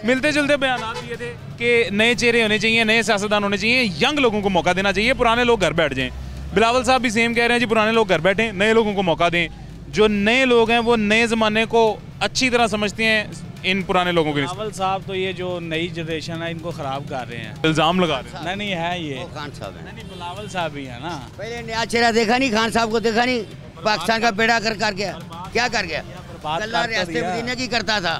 [SPEAKER 1] मिलते जुलते बयानात दिए थे कि नए चेहरे होने चाहिए, नए सियासतदान होने चाहिए, यंग लोगों को मौका देना चाहिए, पुराने लोग घर बैठ जाएं। बिलावल साहब भी सेम कह रहे हैं जी, पुराने लोग घर बैठें, नए लोगों को मौका दें। जो नए लोग हैं वो नए ज़माने को अच्छी तरह समझते हैं इन पुराने लोगों के।
[SPEAKER 13] बिलावल साहब तो ये जो नई जनरेशन है इनको ख़राब कर रहे हैं,
[SPEAKER 1] इल्ज़ाम लगा रहे हैं।
[SPEAKER 13] नहीं है ये
[SPEAKER 12] खान साहब है।
[SPEAKER 13] नहीं, बिलावल साहब ही है ना।
[SPEAKER 12] पहले नया चेहरा देखा नहीं, खान साहब को देखा नहीं, पाकिस्तान का बेड़ा कर गया, क्या कर गया? गल्ला रियासत मदीना की करता था,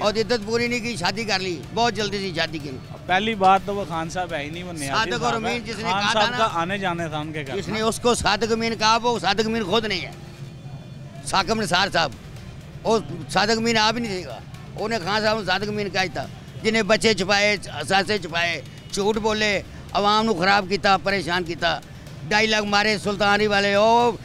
[SPEAKER 12] और इद्दत पूरी नहीं की, शादी कर ली, बहुत जल्दी से शादी की।
[SPEAKER 13] पहली बात तो वो खान साहब है ही नहीं, वो
[SPEAKER 12] सादिक और अमीन जिसने
[SPEAKER 13] खान
[SPEAKER 12] कहा
[SPEAKER 13] साहब
[SPEAKER 12] था
[SPEAKER 13] का
[SPEAKER 12] ना,
[SPEAKER 13] आने जाने था उनके घर।
[SPEAKER 12] जिसने उसको सादिक अमीन कहा वो सादिक अमीन खुद नहीं है, साकिब निसार साहब, और सादिक अमीन आ भी नहीं देगा। उन्हें खान साहब सादिक अमीन कहा था, जिन्हें बच्चे छुपाए, असासे छुपाए, झूठ बोले, अवाम को खराब किया, परेशान किया, डायलॉग मारे सुल्तानी वाले, ओ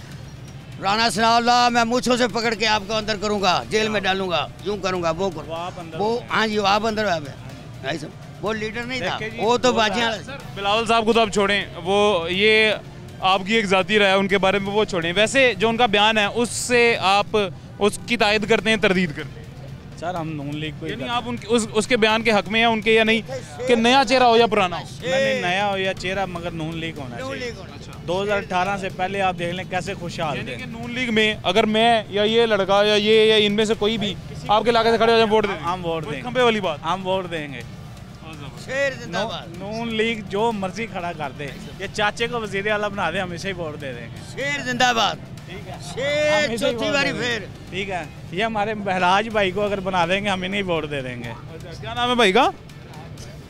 [SPEAKER 12] राना सनाउल्लाह मैं मूछों से पकड़ के आपको अंदर करूंगा, जेल में डालूंगा, यूं करूंगा, वो करूंगा, वो हाँ जी आप अंदर है, वो लीडर नहीं था, वो तो बाजियां।
[SPEAKER 1] बिलावल साहब को तो आप छोड़ें, वो ये आपकी एक ज़ाती राय है उनके बारे में, वो छोड़ें। वैसे जो उनका बयान है उससे आप उसकी तायद करते हैं, तरदीद करते हैं?
[SPEAKER 13] सर हम नून लीग को,
[SPEAKER 1] यानी आप उनके उसके बयान के हक में हैं उनके, या नहीं कि नया चेहरा हो या पुराना हो?
[SPEAKER 13] नहीं, नया हो या चेहरा, मगर नून लीग होना चाहिए। 2018 से पहले आप देख लें कैसे खुशहाल थे।
[SPEAKER 1] नून लीग में अगर मैं या ये लड़का या ये या इनमें से कोई भी आपके इलाके से खड़े हो जाए, वोट दें?
[SPEAKER 13] हम वोट देंगे,
[SPEAKER 1] खंबे वाली बात,
[SPEAKER 13] हम वोट देंगे। नून लीग जो मर्जी खड़ा कर दे, ये चाचे को वजीर आला बना दे, हमेशा ही वोट दे देंगे।
[SPEAKER 12] शेर जिंदाबाद, शेर चौथी बारी फिर।
[SPEAKER 13] ठीक है, ये हमारे महराज भाई को अगर बना देंगे हम इन्हीं वोट दे देंगे।
[SPEAKER 1] क्या नाम है भाई का?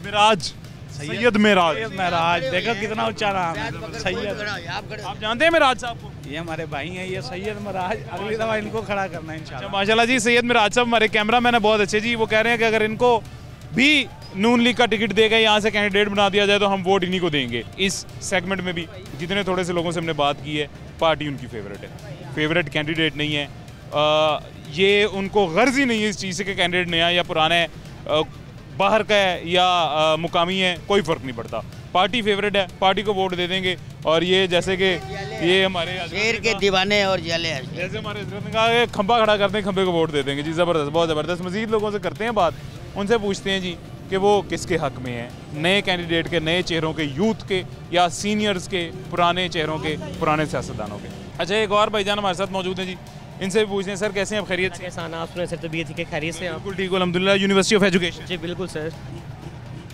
[SPEAKER 1] मिराज, सैयद मिराज।
[SPEAKER 13] महराज देखो कितना ऊंचा नाम है, सैयद।
[SPEAKER 1] आप जानते हैं मिराज साहब को?
[SPEAKER 13] ये हमारे भाई हैं, ये सैयद मिराज, अगली दफा इनको खड़ा करना है इंशाल्लाह।
[SPEAKER 1] माशाल्लाह जी, सैयद मिराज साहब हमारे कैमरा मैन है, बहुत अच्छे जी। वो कह रहे हैं कि अगर इनको भी नून लीग का टिकट देगा, यहाँ से कैंडिडेट बना दिया जाए तो हम वोट इन्हीं को देंगे। इस सेगमेंट में भी जितने थोड़े से लोगों से हमने बात की है, पार्टी उनकी फेवरेट है, फेवरेट कैंडिडेट नहीं है। ये उनको गर्ज ही नहीं है इस चीज़ से कि कैंडिडेट नया या पुराना है, बाहर का है या मुकामी है, कोई फ़र्क नहीं पड़ता। पार्टी फेवरेट है, पार्टी को वोट दे देंगे। और ये जैसे कि ये हमारे
[SPEAKER 12] शेर के दीवाने और जले हैं,
[SPEAKER 1] जैसे हमारे हज़रत ने कहा खंबा खड़ा करते हैं, खंबे को वोट दे देंगे जी। ज़बरदस्त, बहुत ज़बरदस्त। मज़ीद लोगों से करते हैं बात, उनसे पूछते हैं जी कि वो किसके हक़ में है, नए कैंडिडेट के, नए चेहरों के, यूथ के, या सीनियर्स के, पुराने चेहरों के, पुराने सियासतदानों के। अच्छा, एक और भाईजान हमारे साथ मौजूद हैं जी, इनसे भी पूछते हैं। सर कैसे हैं आप? खैरियत से?
[SPEAKER 14] आप सुने सर, तबीयत ठीक है, खैरियत से?
[SPEAKER 1] बिल्कुल ठीक, अल्हम्दुलिल्लाह। University of education?
[SPEAKER 14] जी बिल्कुल सर।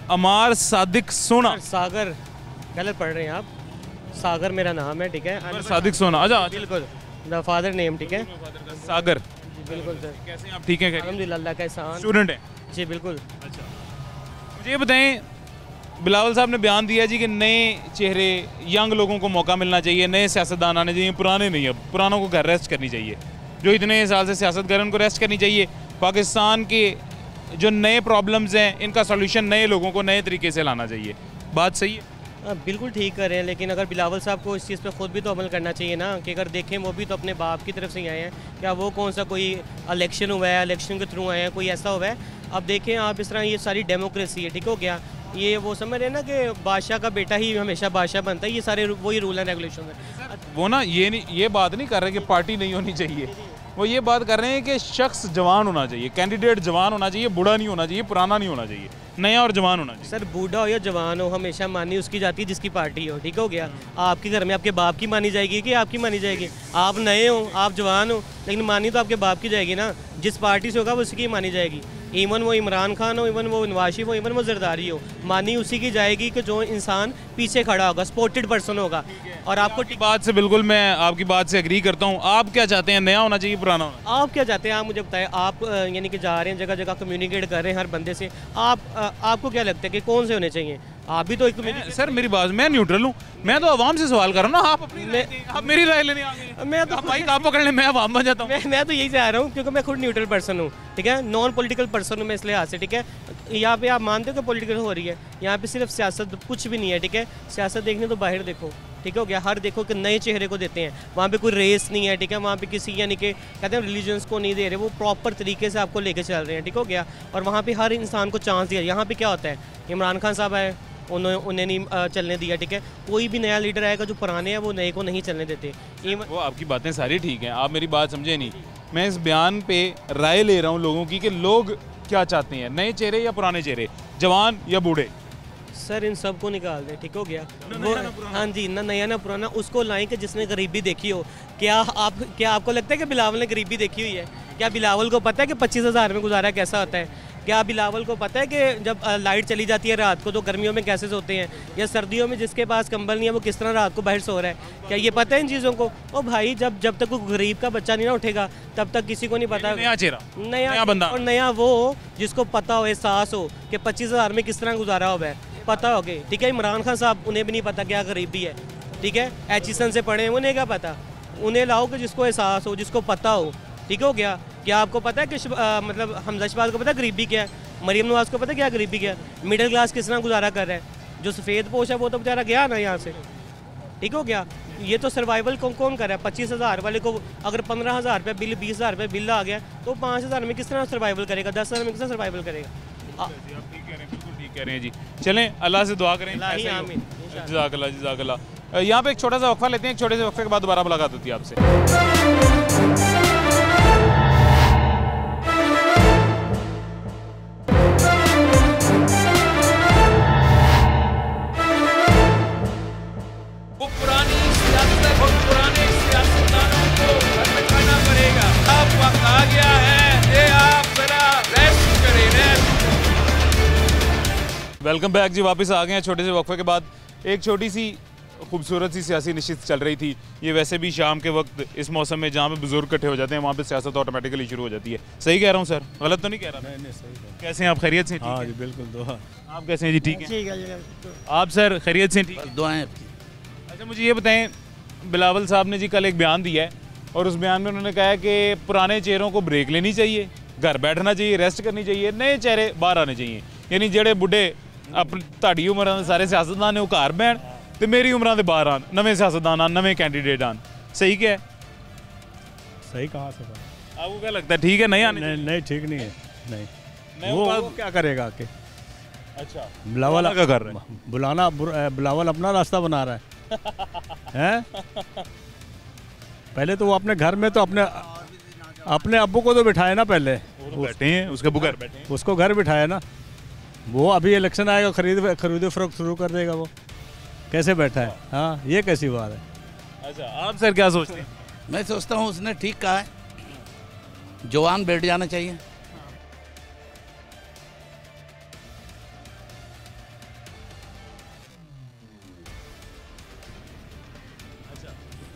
[SPEAKER 1] अमार सादिक सोना?
[SPEAKER 14] सागर, गलत पढ़ रहे हैं आप, सागर मेरा नाम है, ठीक है।
[SPEAKER 1] सादिक सोना, अच्छा
[SPEAKER 14] बिल्कुल, द फादर नेम, ठीक है,
[SPEAKER 1] सागर।
[SPEAKER 14] बिल्कुल सर।
[SPEAKER 1] कैसे हैं आप? ठीक है,
[SPEAKER 14] अल्हम्दुलिल्लाह, अल्लाह का एहसान।
[SPEAKER 1] स्टूडेंट हैं?
[SPEAKER 14] जी बिल्कुल।
[SPEAKER 1] अच्छा, मुझे ये बताएं, बिलावल साहब ने बयान दिया जी कि नए चेहरे, यंग लोगों को मौका मिलना चाहिए, नए सियासतदान आने चाहिए, पुराने नहीं। अब पुरानों को घर रेस्ट करनी चाहिए, जो इतने साल से सियासत कर रहे हैं उनको रेस्ट करनी चाहिए। पाकिस्तान के जो नए प्रॉब्लम्स हैं, इनका सॉल्यूशन नए लोगों को नए तरीके से लाना चाहिए। बात सही है?
[SPEAKER 14] बिल्कुल ठीक कर रहे हैं, लेकिन अगर बिलावल साहब को इस चीज़ पे ख़ुद भी तो अमल करना चाहिए ना, कि अगर देखें वो भी तो अपने बाप की तरफ से ही आए हैं। क्या वो कौन सा कोई इलेक्शन हुआ है, इलेक्शन के थ्रू आए हैं, कोई ऐसा हुआ है? अब देखें आप, इस तरह ये सारी डेमोक्रेसी है, ठीक हो गया, ये वो समझ रहे हैं ना कि बादशाह का बेटा ही हमेशा बादशाह बनता है, ये सारे वही रूल एंड रेगुलेशन है।
[SPEAKER 1] वो ना ये बात नहीं कर रहे कि पार्टी नहीं होनी चाहिए, वो ये बात कर रहे हैं कि शख्स जवान होना चाहिए, कैंडिडेट जवान होना चाहिए, बूढ़ा नहीं होना चाहिए, पुराना नहीं होना चाहिए, नया और जवान होना चाहिए।
[SPEAKER 14] सर बूढ़ा हो या जवान हो हमेशा मानी उसकी जाती है जिसकी पार्टी हो, ठीक हो गया। आपके घर में आपके बाप की मानी जाएगी कि आपकी मानी जाएगी? आप नए हो, आप जवान हो, लेकिन मानी तो आपके बाप की जाएगी ना। जिस पार्टी से होगा वो उसी की मानी जाएगी। इवन वो इमरान खान हो, इवन वो नवाज शरीफ हो, इवन वो जरदारी हो, मानी उसी की जाएगी कि जो इंसान पीछे खड़ा होगा, सपोर्टेड पर्सन होगा। और आपको
[SPEAKER 1] बात से बिल्कुल मैं आपकी बात से एग्री करता हूँ। आप क्या चाहते हैं, नया होना चाहिए, पुराना होना?
[SPEAKER 14] आप क्या चाहते हैं, आप मुझे बताएं। आप यानी कि जा रहे हैं जगह जगह कम्युनिकेट कर रहे हैं हर बंदे से, आपको क्या लगता है कि कौन से होने चाहिए? आप भी तो एक
[SPEAKER 1] सर मेरी बात, मैं न्यूट्रल हूँ, मैं तो आवाम से सवाल कर रहा हूँ ना। आप मेरी राय लेने आ गए।
[SPEAKER 14] मैं तो
[SPEAKER 1] भाई आप पकड़ लें, मैं आवाम बन जाता हूँ।
[SPEAKER 14] मैं तो यही चाह रहा हूँ क्योंकि मैं खुद न्यूट्रल पर्सन हूँ, ठीक है, नॉन पॉलिटिकल पर्सन हूँ मैं, इसलिए हाथ से, ठीक है। यहाँ पे आप मानते हो कि पॉलिटिकल हो रही है, यहाँ पे सिर्फ सियासत कुछ भी नहीं है, ठीक है। सियासत देखने तो बाहर देखो, ठीक हो गया। हर देखो कि नए चेहरे को देते हैं, वहाँ पे कोई रेस नहीं है, ठीक है। वहाँ पे किसी यानी कि कहते हैं रिलीजन्स को नहीं दे रहे, वो प्रॉपर तरीके से आपको लेके चल रहे हैं, ठीक हो गया। और वहाँ पे हर इंसान को चांस दिया। यहाँ पे क्या होता है, इमरान खान साहब आए, उन्हें नहीं चलने दिया, ठीक है। कोई भी नया लीडर आएगा जो पुराने हैं वो नए को नहीं चलने देते।
[SPEAKER 1] वो आपकी बातें सारी ठीक हैं, आप मेरी बात समझे नहीं। मैं इस बयान पे राय ले रहा हूँ लोगों की कि लोग क्या चाहते हैं, नए चेहरे या पुराने चेहरे, जवान या बूढ़े।
[SPEAKER 14] सर इन सबको निकाल दें, ठीक हो गया। वो हाँ जी, ना नया ना पुराना, उसको लाएं कि जिसने गरीबी देखी हो। क्या आपको लगता है कि बिलावल ने गरीबी देखी हुई है? क्या बिलावल को पता है कि 25,000 में गुजारा कैसा होता है? क्या बिलावल को पता है कि जब लाइट चली जाती है रात को तो गर्मियों में कैसे सोते हैं, या सर्दियों में जिसके पास कंबल नहीं है वो किस तरह रात को बाहर सो रहा है? क्या ये पता है इन चीज़ों को? ओ भाई, जब तक कोई गरीब का बच्चा नहीं ना उठेगा तब तक किसी को नहीं पता।
[SPEAKER 1] नया चेहरा,
[SPEAKER 14] नया
[SPEAKER 1] बंदा,
[SPEAKER 14] और नया वो जिसको पता हो, एहसास हो कि 25,000 में किस तरह गुजारा हुआ है, पता हो गए, ठीक है। इमरान खान साहब, उन्हें भी नहीं पता क्या गरीबी है, ठीक है। एचईसन से पढ़े हैं, उन्हें क्या पता? उन्हें लाओ कि जिसको एहसास हो, जिसको पता हो, ठीक हो गया। क्या आपको पता है कि मतलब हमजा शहबाज को पता है गरीबी क्या है? मरीम नवाज को पता है क्या गरीबी क्या है? मिडिल क्लास किस तरह गुजारा कर रहा है? जो सफ़ेद पोश है वो तो बेचारा गया ना यहाँ से, ठीक हो गया। ये तो सर्वाइवल कौन कर रहा है? 25,000 वाले को अगर 15,000 रुपये बिल, 20,000 रुपये बिल आ गया तो 5,000 में किस तरह सर्वाइवल करेगा? 10,000 में किस तरह सर्वाइवल करेगा?
[SPEAKER 1] आप ठीक कह रहे हैं, बिल्कुल ठीक कह रहे हैं जी। चलें, अल्लाह से दुआ करें। जज़ाकल्लाह, जज़ाकल्लाह। यहाँ पे एक छोटा सा वक्फा लेते हैं, एक छोटे से वक्फे के बाद दोबारा मुलाकात होती है आपसे। वेलकम बैक जी, वापस आ गए हैं छोटे से वक्फे के बाद। एक छोटी सी खूबसूरत सी सियासी नशिस्त चल रही थी। ये वैसे भी शाम के वक्त इस मौसम में जहाँ पे बुजुर्ग इकट्ठे हो जाते हैं वहाँ पे सियासत ऑटोमेटिकली शुरू हो जाती है। सही कह रहा हूँ सर, गलत तो नहीं कह रहा?
[SPEAKER 15] नहीं सही।
[SPEAKER 1] कैसे हैं आप, खैरियत से?
[SPEAKER 15] हाँ जी बिल्कुल, दुआ।
[SPEAKER 1] आप कैसे हैं जी? ठीक है। आप सर खैरियत से? ठीक,
[SPEAKER 15] दुआएं।
[SPEAKER 1] अच्छा मुझे ये बताएं, बिलावल साहब ने जी कल एक बयान दिया है और उस बयान में उन्होंने कहा है कि पुराने चेहरों को ब्रेक लेनी चाहिए, घर बैठना चाहिए, रेस्ट करनी चाहिए, नए चेहरे बाहर आने चाहिए। यानी जेड़े बुढ़े अपनी ताड़ी उम्र के सारे सियासतदान ने वो घर बैठ तो मेरी उम्र के बाहर आन, नवे सियासतदान आन, नवे कैंडीडेट आन। सही क्या है?
[SPEAKER 15] सही कहाँ से?
[SPEAKER 1] आपको क्या लगता है ठीक है? नहीं आने?
[SPEAKER 15] नहीं ठीक नहीं है, नहीं। वो क्या करेगा आके?
[SPEAKER 1] अच्छा,
[SPEAKER 15] बिलावल
[SPEAKER 1] क्या कर रहे हैं?
[SPEAKER 15] बुलाना, बिलावल अपना रास्ता बना रहा है हैं? पहले तो वो अपने घर में तो अपने अब्बू को तो बिठाए ना, पहले
[SPEAKER 1] बैठे हैं, उसके अब्बू घर बैठे हैं,
[SPEAKER 15] उसको घर बिठाया ना। वो अभी इलेक्शन आएगा, खरीद फरोख्त शुरू कर देगा, वो कैसे बैठा है? हाँ, ये कैसी बात है?
[SPEAKER 1] अच्छा, आप सर क्या सोचते हैं?
[SPEAKER 16] मैं सोचता हूँ उसने ठीक कहा है, जवान बैठ जाना चाहिए।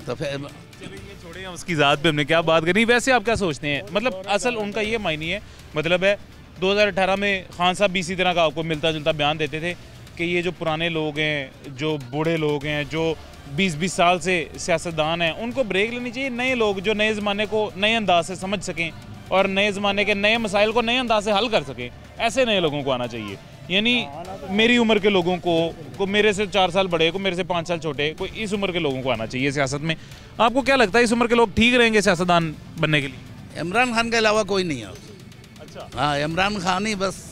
[SPEAKER 16] तो फिर
[SPEAKER 1] ये छोड़े, उसकी ज़ात पे हमने क्या बात करनी। वैसे आप क्या सोचते हैं, मतलब असल उनका ये मायने है, मतलब है 2018 में खान साहब भी इसी तरह का आपको मिलता जुलता बयान देते थे कि ये जो पुराने लोग हैं, जो बूढ़े लोग हैं, जो 20-20 साल से सियासतदान हैं, उनको ब्रेक लेनी चाहिए। नए लोग जो नए ज़माने को नए अंदाज से समझ सकें और नए ज़माने के नए मसाइल को नए अंदाज से हल कर सकें, ऐसे नए लोगों को आना चाहिए। यानी मेरी उम्र के लोगों को मेरे से 4 साल बड़े को, मेरे से 5 साल छोटे, कोई इस उम्र के लोगों को आना चाहिए सियासत में। आपको क्या लगता है इस उम्र के लोग ठीक रहेंगे सियासतदान बनने के लिए?
[SPEAKER 16] इमरान खान के अलावा कोई नहीं है।
[SPEAKER 1] अच्छा,
[SPEAKER 16] हाँ, इमरान खान ही बस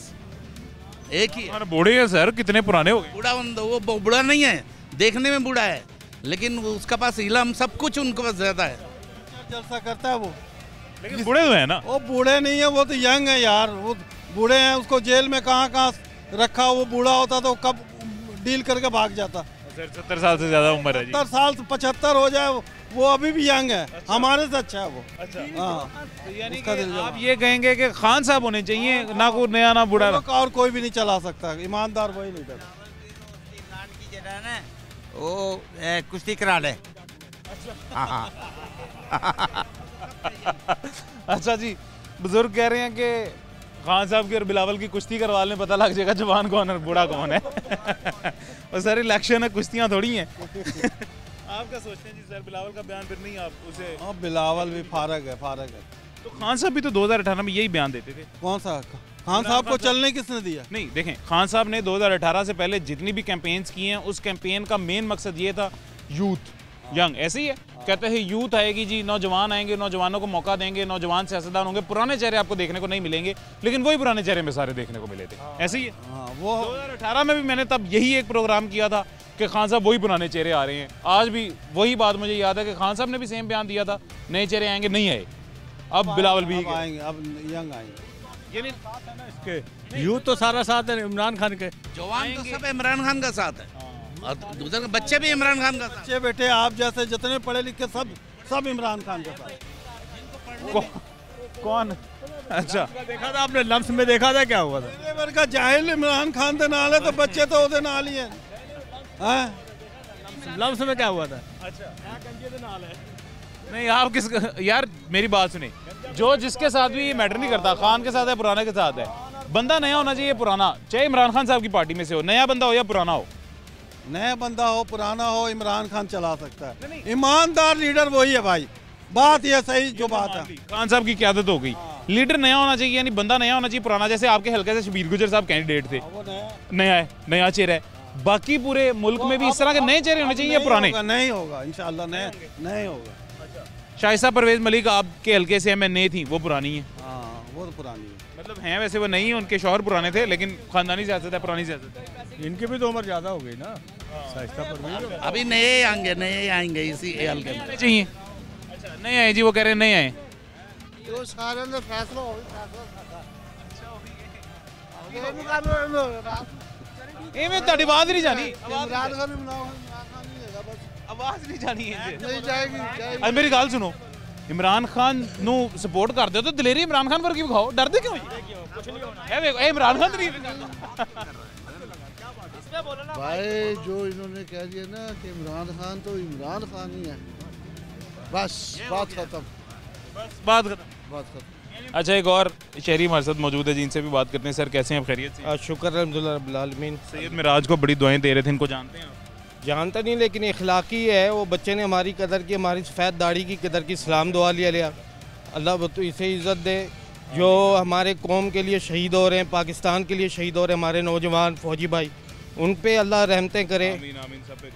[SPEAKER 16] एक ही।
[SPEAKER 1] बूढ़े हैं सर, कितने पुराने हो गए?
[SPEAKER 16] बूढ़ा वो बूढ़ा नहीं है, देखने में बूढ़ा है, लेकिन उसका पास इल्म सब कुछ उनके पास ज़्यादा है।
[SPEAKER 17] जलसा करता है वो,
[SPEAKER 1] लेकिन बूढ़े तो हैं ना।
[SPEAKER 17] वो बूढ़े नहीं है, वो तो यंग है यार, वो बूढ़े हैं। उसको जेल में कहाँ रखा, वो बूढ़ा होता तो कब डील करके भाग जाता।
[SPEAKER 1] 70 साल से ज़्यादा उम्र है जी।
[SPEAKER 17] 70 साल 75 हो जाए वो अभी भी यंग है। अच्छा। हमारे से अच्छा है वो।
[SPEAKER 1] अच्छा।
[SPEAKER 17] हाँ,
[SPEAKER 1] तो यानी कि आप ये कहेंगे कि खान साहब होने चाहिए, ना कोई नया ना बूढ़ा।
[SPEAKER 17] और कोई भी नहीं चला सकता, ईमानदार वही लीडर।
[SPEAKER 16] वो कुश्ती करा ले।
[SPEAKER 1] अच्छा जी, बुजुर्ग कह रहे हैं कि खान साहब की और बिलावल की कुश्ती करवा लें, पता लग जाएगा जवान कौन है बूढ़ा कौन है। और सर इलेक्शन है, कुश्तियाँ थोड़ी हैं। आप क्या सोचते हैं जी सर, बिलावल का बयान फिर नहीं आप उसे?
[SPEAKER 17] हाँ, बिलावल भी फारग है।
[SPEAKER 1] तो खान साहब भी तो 2018 में यही बयान देते थे।
[SPEAKER 17] कौन सा? खान साहब को चलने किसने दिया?
[SPEAKER 1] नहीं, देखें, खान साहब ने 2018 से पहले जितनी भी कैंपेन्स की हैं, उस कैंपेन का मेन मकसद ये था यूथ, यंग। ऐसे ही है, कहते हैं यूथ आएगी जी, नौजवान आएंगे, नौजवानों को मौका देंगे, नौजवान सियासतदान होंगे। पुराने चेहरे आपको देखने को नहीं मिलेंगे, लेकिन वही पुराने चेहरे में सारे देखने को मिले थे। ऐसे ही है।
[SPEAKER 17] वो
[SPEAKER 1] 2018 में भी मैंने तब यही एक प्रोग्राम किया था कि खान साहब वही पुराने चेहरे आ रहे हैं। आज भी वही बात मुझे याद है कि खान साहब ने भी सेम बयान दिया था, नए चेहरे आएंगे, नहीं आए। अब बिलावल भी
[SPEAKER 17] आएंगे, अब यंग आएंगे।
[SPEAKER 15] यूथ तो सारा साथ है इमरान खान के।
[SPEAKER 16] जवान तो सब इमरान खान का साथ है, और दूसरे बच्चे भी इमरान खान का साथ।
[SPEAKER 17] बच्चे बेटे आप जैसे जितने पढ़े लिखे सब इमरान खान के साथ।
[SPEAKER 1] कौन? अच्छा,
[SPEAKER 15] देखा था आपने लम्स में, देखा था क्या हुआ था?
[SPEAKER 17] मेरे वर्ग का जाहिल इमरान खान के नाल है, तो बच्चे तो ओदे नाल ही हैं।
[SPEAKER 15] लम्स में क्या हुआ था?
[SPEAKER 1] अच्छा, नहीं आप किस यार, मेरी बात सुने, जो जिसके साथ भी ये मैटर नहीं करता, खान के साथ है, पुराने के साथ है। बंदा नया होना चाहिए, पुराना, चाहे इमरान खान साहब की पार्टी में से हो, नया बंदा हो या पुराना हो।
[SPEAKER 17] नया बंदा हो पुराना हो, इमरान खान चला सकता है। ईमानदार लीडर वही है भाई, बात ये सही जो बात है।
[SPEAKER 1] खान साहब की क़यादत हो गई, लीडर नया होना चाहिए, यानी बंदा नया होना चाहिए, पुराना। जैसे आपके हल्के से शबीर गुजर साहब कैंडिडेट थे, नया है, नया चेहरा है। बाकी पूरे मुल्क में भी इस तरह के नए चेहरे होने चाहिए, पुराने
[SPEAKER 17] नहीं होगा इंशाल्लाह, नहीं होगा।
[SPEAKER 1] शाइस्ता परवेज मलिक आपके हल्के से एमएनए थी, वो पुरानी है।
[SPEAKER 17] हाँ, वो तो पुरानी है।
[SPEAKER 1] मतलब हैं वैसे वो नहीं है, उनके शौहर पुराने थे, लेकिन खानदानी सियासत है, पुरानी सियासत है।
[SPEAKER 15] इनकी भी तो उम्र ज़्यादा हो गई ना, शाइस्ता परवेज।
[SPEAKER 16] अभी नए आएंगे इसी हल्के में
[SPEAKER 1] चाहिए। अच्छा, नए आए जी, वो कह रहे हैं नए आए।
[SPEAKER 10] जो सारे ने फैसला हो
[SPEAKER 1] ਤੁਹਾਡੀ ਆਵਾਜ਼ ਨਹੀਂ ਜਾਣੀ,
[SPEAKER 17] इमरान खान
[SPEAKER 1] आवाज नहीं जानी है।
[SPEAKER 17] नहीं जाएगी।
[SPEAKER 1] अब मेरी गल सुनो, इमरान खान नू सपोर्ट कर दो तो दलेरी इमरान खान वर्गी विखाओ, डरदे क्यों? इमरान खान
[SPEAKER 10] भाई, जो इन्होंने कह दिया ना कि इमरान खान तो इमरान खान ही है, बस बात खत्म।
[SPEAKER 1] बात खत्म। अच्छा, एक और शहरी हमारे साथ मौजूद है, जिनसे भी बात करते हैं। सर कैसे हैं, खैरियत से?
[SPEAKER 18] शुक्र अल्हम्दुलिल्लाह रब्बिल आलमीन।
[SPEAKER 1] सैयद मिराज को बड़ी दुआएं दे रहे थे, इनको जानते हैं आप?
[SPEAKER 18] जानता नहीं, लेकिन इखलाकी है वो बच्चे ने, हमारी कदर की, हमारी सफ़ेद दाढ़ी की कदर की, सलाम दुआ लिया। अल्लाह तो इसे इज़्ज़त दे जो हमारे कौम के लिए शहीद हो रहे हैं, पाकिस्तान के लिए शहीद हो रहे हैं हमारे नौजवान फौजी भाई, उन पे अल्लाह रहमतें करे।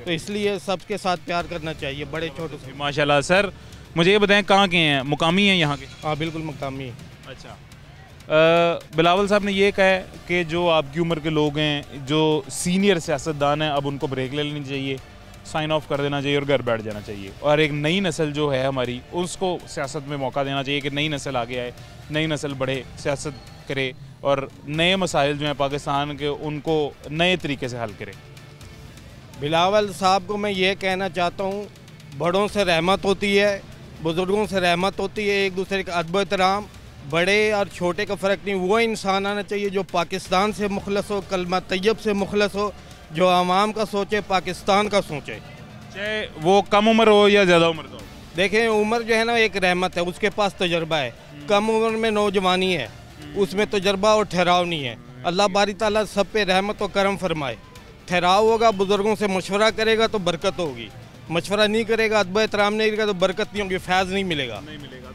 [SPEAKER 18] तो इसलिए सबके साथ प्यार करना चाहिए, बड़े छोटे से।
[SPEAKER 1] माशाल्लाह। सर मुझे ये बताएं, कहाँ के हैं? मुकामी हैं यहाँ के?
[SPEAKER 18] हाँ बिल्कुल मुकामी।
[SPEAKER 1] अच्छा, बिलावल साहब ने ये कहा है कि जो आपकी उम्र के लोग हैं, जो सीनियर सियासतदान हैं, अब उनको ब्रेक ले लेनी चाहिए, साइन ऑफ कर देना चाहिए और घर बैठ जाना चाहिए, और एक नई नस्ल जो है हमारी, उसको सियासत में मौका देना चाहिए कि नई नस्ल आगे आए, नई नस्ल बढ़े, सियासत करे और नए मसाइल जो हैं पाकिस्तान के, उनको नए तरीके से हल करे।
[SPEAKER 18] बिलावल साहब को मैं ये कहना चाहता हूँ, बड़ों से रहमत होती है, बुज़ुर्गों से रहमत होती है, एक दूसरे का अदब एहतराम, बड़े और छोटे का फ़र्क नहीं। वो इंसान आना चाहिए जो पाकिस्तान से मुखलस हो, कलमा तैयब से मुखलस हो, जो आवाम का सोचे, पाकिस्तान का सोचे,
[SPEAKER 1] चाहे वो कम उम्र हो या ज़्यादा उम्र हो।
[SPEAKER 18] देखें, उम्र जो है ना एक रहमत है, उसके पास तजर्बा है। कम उम्र में नौजवानी है, उसमें तजर्बा और ठहराव नहीं है। अल्लाह बारी ताला सब पे रहमत और करम फरमाए। ठहराव होगा, बुज़ुर्गों से मशवरा करेगा तो बरकत होगी, मशवरा नहीं करेगा, अदब एहतराम नहीं करेगा तो बरकत नहीं होगी, फैज़ नहीं मिलेगा।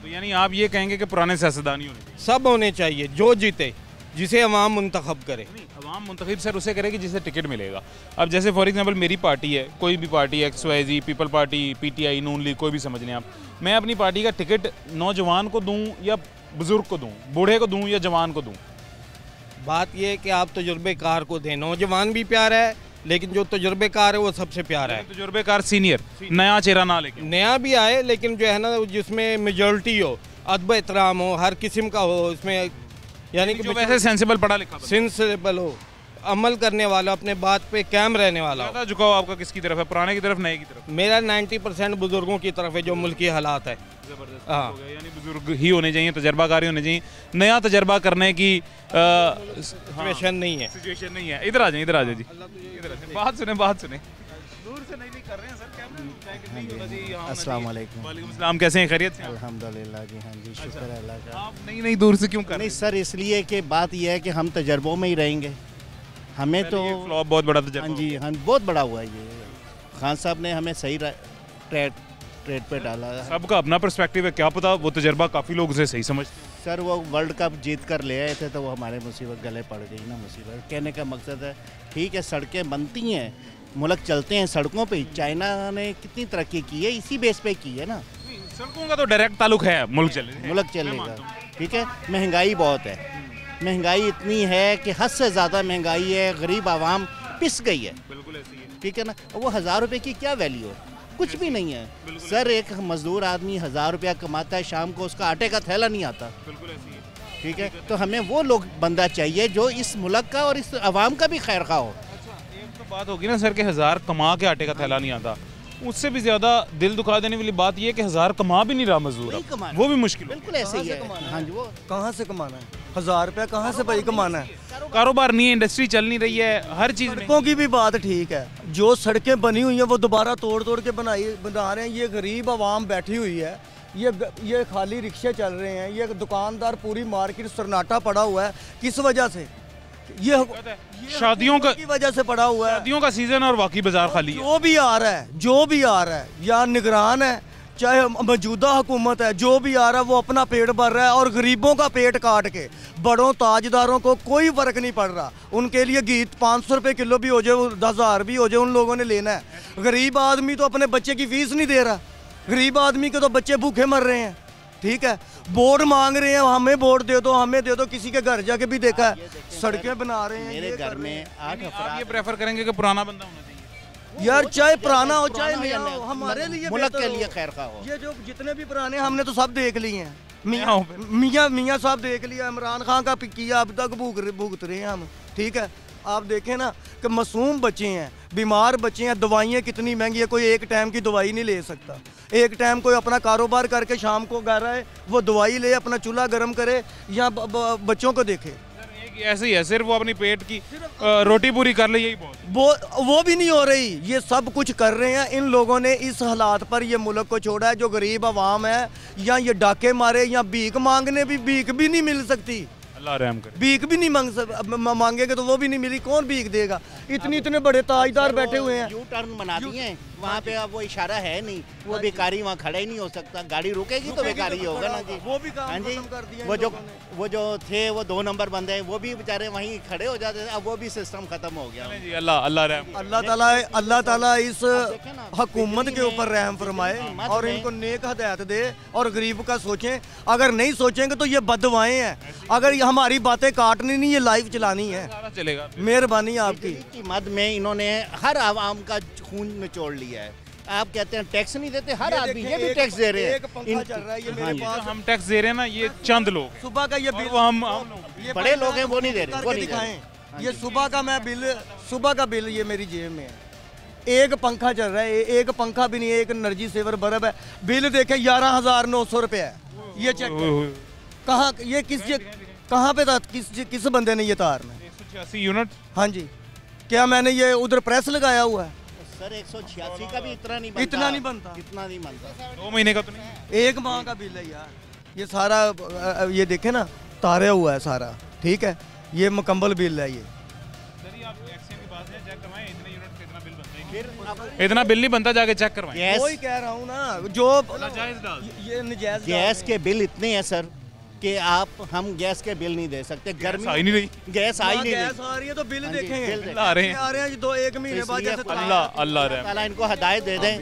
[SPEAKER 1] तो यानी आप ये कहेंगे कि पुराने सियासतदान ही होने चाहिए?
[SPEAKER 18] सब होने चाहिए, जो जीते, जिसे अवाम मुंतखब करे।
[SPEAKER 1] अवाम मुंतखब सर उसे करेगी जिसे टिकट मिलेगा। अब जैसे फॉर एग्जांपल मेरी पार्टी है, कोई भी party, XYZ, people party, PTI, नून लीग, कोई भी समझ लें आप, मैं अपनी पार्टी का टिकट नौजवान को दूँ या बुज़ुर्ग को दूँ, बूढ़े को दूँ या जवान को दूँ?
[SPEAKER 18] बात यह है कि आप तजुर्बेकार को दें। नौजवान भी प्यारा है, लेकिन जो तजुर्बेकार है वो सबसे प्यारा है।
[SPEAKER 1] तजुर्बेकार सीनियर, नया चेहरा ना लेके
[SPEAKER 18] नया भी आए, लेकिन जो है ना जिसमें मेजॉरिटी हो, अदब एहतराम हो, हर किस्म का हो इसमें, यानी कि
[SPEAKER 1] जो वैसे सेंसिबल पढ़ा लिखा,
[SPEAKER 18] सेंसिबल हो, अमल करने वाला, अपने बात पे कायम रहने वाला हो।
[SPEAKER 1] झुकाव आपका किसकी तरफ है, पुराने की तरफ, नए की तरफ?
[SPEAKER 18] मेरा 90% बुजुर्गों की तरफ है, जो मुल्की हालात है।
[SPEAKER 1] हाँ, यानी बुजुर्ग ही होने चाहिए, तजर्बाकारी होने चाहिए, नया तजर्बा करने की
[SPEAKER 18] सिचुएशन नहीं है।
[SPEAKER 1] सिचुएशन नहीं है। इधर आ जाए, इधर आ जाए जी, इधर आ जाए, बात सुने, बात सुने। दूर से नहीं कर रहे हैं सर, कैमरा।
[SPEAKER 19] अस्सलाम वालेकुम।
[SPEAKER 1] वालेकुम सलाम, कैसे हैं, खैरियत से?
[SPEAKER 19] अल्हम्दुलिल्लाह जी, हाँ जी, शुक्र है अल्लाह का।
[SPEAKER 1] आप नहीं दूर से क्यों कर रहे हैं?
[SPEAKER 19] नहीं सर, इसलिए कि बात यह है कि हम तजर्बों में ही रहेंगे, हमें तो
[SPEAKER 1] फ्लॉप बहुत बड़ा तजर्बा।
[SPEAKER 19] हाँ जी, हाँ बहुत बड़ा हुआ ये, खान साहब ने हमें सही ट्रेड पे डाला है।
[SPEAKER 1] सबका अपना पर्सपेक्टिव है, क्या पता वो तजर्बा काफ़ी लोग उसे सही समझते हैं।
[SPEAKER 19] सर वो वर्ल्ड कप जीत कर ले आए थे तो वो हमारे मुसीबत गले पड़ गई ना। मुसीबत कहने का मकसद है, ठीक है सड़कें बनती हैं, मुल्क चलते हैं सड़कों पे। चाइना ने कितनी तरक्की की है, इसी बेस पे की है ना।
[SPEAKER 1] सड़कों का तो डायरेक्ट ताल्लुक है, मुल्क
[SPEAKER 19] चलेगा, ठीक है। महंगाई बहुत है, महंगाई इतनी है कि हद से ज़्यादा महंगाई है, गरीब आवाम पिस गई है,
[SPEAKER 1] बिल्कुल ऐसी है,
[SPEAKER 19] ठीक है ना। वो 1000 रुपये की क्या वैल्यू है, कुछ भी नहीं है सर। एक मजदूर आदमी 1000 रुपया कमाता है, शाम को उसका आटे का थैला नहीं आता,
[SPEAKER 1] बिल्कुल ऐसी है,
[SPEAKER 19] ठीक है। तो हमें वो लोग बंदा चाहिए जो इस मुल्क का और इस आवाम का भी खैर खा हो।
[SPEAKER 1] एक तो बात होगी ना सर कि 1000 कमा के आटे का थैला नहीं आता, उससे भी ज्यादा दिल दुखा देने वाली बात यह है कि 1000 कमा भी नहीं रहा मजदूर, वो भी मुश्किल,
[SPEAKER 19] बिल्कुल ऐसे ही है। हाँ जी, वो
[SPEAKER 20] कहाँ से कमाना है 1000 रुपया, कहाँ से भाई कमाना है?
[SPEAKER 1] कारोबार नहीं है, इंडस्ट्री चल नहीं रही है, हर चीज में।
[SPEAKER 20] सड़कों की भी बात ठीक है, जो सड़कें बनी हुई हैं वो दोबारा तोड़ के बना रहे हैं। ये गरीब आवाम बैठी हुई है, ये खाली रिक्शे चल रहे हैं, ये दुकानदार, पूरी मार्केट सन्नाटा पड़ा हुआ है। किस वजह से? ये
[SPEAKER 1] शादियों
[SPEAKER 20] की वजह से पड़ा हुआ है।
[SPEAKER 1] शादियों का सीजन और बाकी बाजार खाली है।
[SPEAKER 20] जो भी आ रहा है या निगरान है, चाहे मौजूदा हुकूमत है, जो भी आ रहा है वो अपना पेट भर रहा है और गरीबों का पेट काट के बड़ों ताजदारों को कोई फर्क नहीं पड़ रहा। उनके लिए घी 500 रुपये किलो भी हो जाए, 10,000 भी हो जाए, उन लोगों ने लेना है। गरीब आदमी तो अपने बच्चे की फीस नहीं दे रहा, गरीब आदमी के तो बच्चे भूखे मर रहे हैं, ठीक है। वोट मांग रहे हैं, हमें वोट दे दो, हमें दे दो। किसी के घर जाके भी देखा है, सड़कें बना रहे हैं।
[SPEAKER 19] मेरे घर में 8
[SPEAKER 1] आप ये प्रेफर करेंगे कि पुराना बंदा होना चाहिए?
[SPEAKER 20] यार चाहे पुराना हो चाहे नया हो, हमारे लिए
[SPEAKER 19] मुल्क के लिए खैर खा हो।
[SPEAKER 20] ये जो जितने भी पुराने हमने तो सब देख लिए हैं, मियाँ साहब देख लिया, इमरान खान का किया, अब तक भुगत रहे हैं हम, ठीक है। आप देखें ना कि मासूम बच्चे हैं, बीमार बच्चे हैं, दवाइयाँ कितनी महंगी है, कोई एक टाइम की दवाई नहीं ले सकता। एक टाइम कोई अपना कारोबार करके शाम को घर आए, वो दवाई ले, अपना चूल्हा गर्म करे या बच्चों को देखे।
[SPEAKER 1] ऐसे ही है, सिर्फ वो अपनी पेट की रोटी पूरी कर ले, यही बहुत।
[SPEAKER 20] वो भी नहीं हो रही, ये सब कुछ कर रहे हैं। इन लोगों ने इस हालात पर ये मुल्क को छोड़ा है। जो गरीब आवाम है, या ये डाके मारे या भीख मांगने भी, भीख भी नहीं मिल सकती,
[SPEAKER 1] अल्लाह रहम करे।
[SPEAKER 20] भीख भी नहीं मांगेंगे तो वो भी नहीं मिली, कौन भीख देगा? इतने बड़े ताजदार बैठे हुए हैं।
[SPEAKER 19] यू टर्न बना दिए हैं वहाँ पे, अब वो इशारा है नहीं, वो बेकारी वहाँ खड़ा ही नहीं हो सकता। गाड़ी रुकेगी तो बेकारी ही होगा ना जी।
[SPEAKER 20] वो भी काम
[SPEAKER 19] हाँ जी,
[SPEAKER 20] कर दिया।
[SPEAKER 19] वो जो थे वो 2 नंबर बंदे हैं, वो भी बेचारे वहीं खड़े हो जाते थे, अब वो भी सिस्टम खत्म हो गया जी।
[SPEAKER 20] अल्लाह ताला इस हुकूमत के ऊपर रहम फरमाए और इनको नेक हदायत दे और गरीब का सोचें। अगर नहीं सोचेंगे तो ये बददुआएं हैं। अगर ये हमारी बातें काटनी नहीं, ये लाइव चलानी है,
[SPEAKER 1] चलेगा।
[SPEAKER 20] मेहरबानी आपकी।
[SPEAKER 19] मद में इन्होंने हर आवाम का खून निचोड़ लिया है। आप कहते हैं टैक्स नहीं देते, हर आदमी ये भी टैक्स दे रहे हैं।
[SPEAKER 20] एक पंखा चल रहा है, ये मेरे पास
[SPEAKER 1] हम टैक्स दे रहे हैं ना, ये चंद लोग।
[SPEAKER 20] सुबह का ये बिल,
[SPEAKER 1] हम
[SPEAKER 19] बड़े लोग हैं वो नहीं दे रहे, वो नहीं
[SPEAKER 20] दिखाएं। ये सुबह का बिल ये मेरी जेब में है। एक पंखा चल रहा है, एक पंखा भी नहीं है, एक एनर्जी सेवर बल्ब है। बिल देखें 11,900 रुपये है। ये चेक कहाँ, ये कहाँ पे था, किस बंदे ने ये तारना?
[SPEAKER 1] 186 यूनिट।
[SPEAKER 20] हाँ जी, क्या मैंने ये उधर प्रेस लगाया हुआ है?
[SPEAKER 19] सर 186 का भी इतना नहीं बनता।
[SPEAKER 1] 2 महीने का तो नहीं,
[SPEAKER 20] 1 माह का बिल है यार। ये सारा ये देखे ना, तारा हुआ है सारा, ठीक है। ये मुकम्मल बिल है। ये
[SPEAKER 1] इतना बिल नहीं बनता, जाके चेक करवाएं।
[SPEAKER 20] वही कह रहा हूँ ना, जो ये नजायज
[SPEAKER 19] गैस के बिल इतने हैं सर कि हम गैस के बिल नहीं दे सकते। गर्मी
[SPEAKER 1] आ ही नहीं रही,
[SPEAKER 19] गैस आ ही नहीं रही।
[SPEAKER 20] गैस आ रही है तो बिल देखेंगे,
[SPEAKER 1] आ रहे हैं
[SPEAKER 20] 1 महीने बाद।
[SPEAKER 19] अल्लाह ताला इनको हदायत दे दें,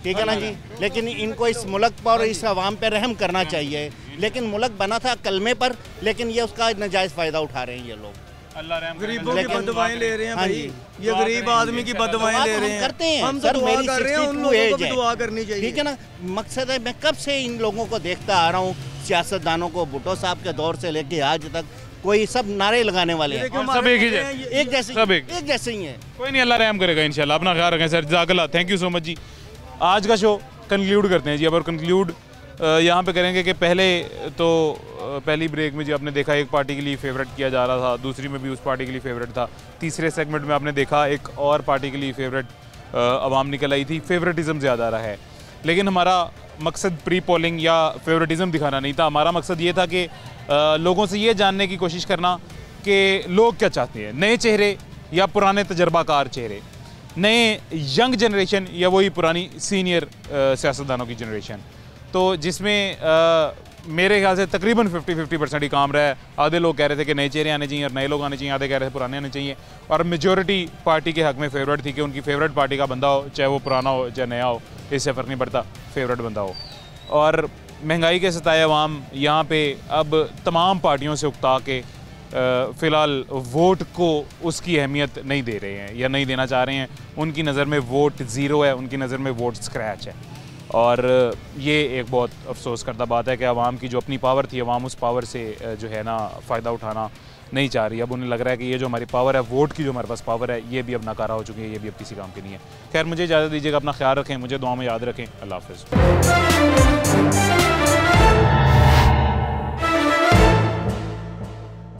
[SPEAKER 19] ठीक है ना जी। लेकिन इनको इस मुल्क पर, इस आवाम पर रहम करना चाहिए। लेकिन मुल्क बना था कलमे पर, लेकिन ये उसका नाजायज़ फ़ायदा उठा रहे हैं ये लोग।
[SPEAKER 1] अल्लाह रहम
[SPEAKER 20] गरीबों की बददुआएं ले रहे हैं भाई, ये गरीब आदमी की बददुआएं ले रहे हैं।
[SPEAKER 19] करते हैं
[SPEAKER 20] हम तो दुआ कर रहे हैं, उन लोगों को भी दुआ करनी चाहिए,
[SPEAKER 19] ठीक है ना। मकसद है, मैं कब से इन लोगों को देखता आ रहा हूँ, सियासतदानों को, भुट्टो साहब के दौर से लेके आज तक, कोई सब नारे लगाने वाले हैं,
[SPEAKER 1] सब एक जैसे
[SPEAKER 19] एक जैसे ही हैं।
[SPEAKER 1] कोई नहीं, अल्लाह रहम करेगा इंशाल्लाह। अपना ख्याल रखें सर, जज़ाकल्लाह, थैंक यू सो मच जी। आज का शो कंक्लूड करते हैं जी अब, और कंक्लूड यहाँ पे करेंगे कि पहले तो पहली ब्रेक में जी आपने देखा एक पार्टी के लिए फेवरेट किया जा रहा था, दूसरी में भी उस पार्टी के लिए फेवरेट था, तीसरे सेगमेंट में आपने देखा एक और पार्टी के लिए फेवरेट आवाम निकल आई थी। फेवरेटिज़म ज़्यादा रहा है, लेकिन हमारा मकसद प्री पोलिंग या फेवरेटिज़म दिखाना नहीं था। हमारा मकसद ये था कि लोगों से ये जानने की कोशिश करना कि लोग क्या चाहते हैं, नए चेहरे या पुराने तजर्बाकार चेहरे, नए यंग जनरेशन या वही पुरानी सीनियर सियासतदानों की जनरेशन। तो जिसमें मेरे ख्याल से तकरीबन 50-50% ही काम रहा है। आधे लोग कह रहे थे कि नए चेहरे आने चाहिए और नए लोग आने चाहिए, आधे कह रहे थे पुराने आने चाहिए, और मेजॉरिटी पार्टी के हक में फेवरेट थी कि उनकी फेवरेट पार्टी का बंदा हो, चाहे वो पुराना हो चाहे नया हो, इससे फ़र्क नहीं पड़ता, फेवरेट बंदा हो। और महंगाई के सताए अवाम यहाँ पे अब तमाम पार्टियों से उकता के फ़िलहाल वोट को उसकी अहमियत नहीं दे रहे हैं या नहीं देना चाह रहे हैं। उनकी नज़र में वोट ज़ीरो है, उनकी नज़र में वोट स्क्रैच है, और ये एक बहुत अफसोस करदा बात है कि आवाम की जो अपनी पावर थी, आवाम उस पावर से जो है ना फ़ायदा उठाना नहीं चाह रही। अब उन्हें लग रहा है कि ये जो हमारी पावर है, वोट की जो हमारे पास पावर है, ये भी अब नाकारा हो चुकी है, ये भी अब किसी काम की नहीं है। खैर, मुझे इजाज़त दीजिएगा, अपना ख्याल रखें, मुझे दुआ में याद रखें। अल्लाह हाफ़िज़।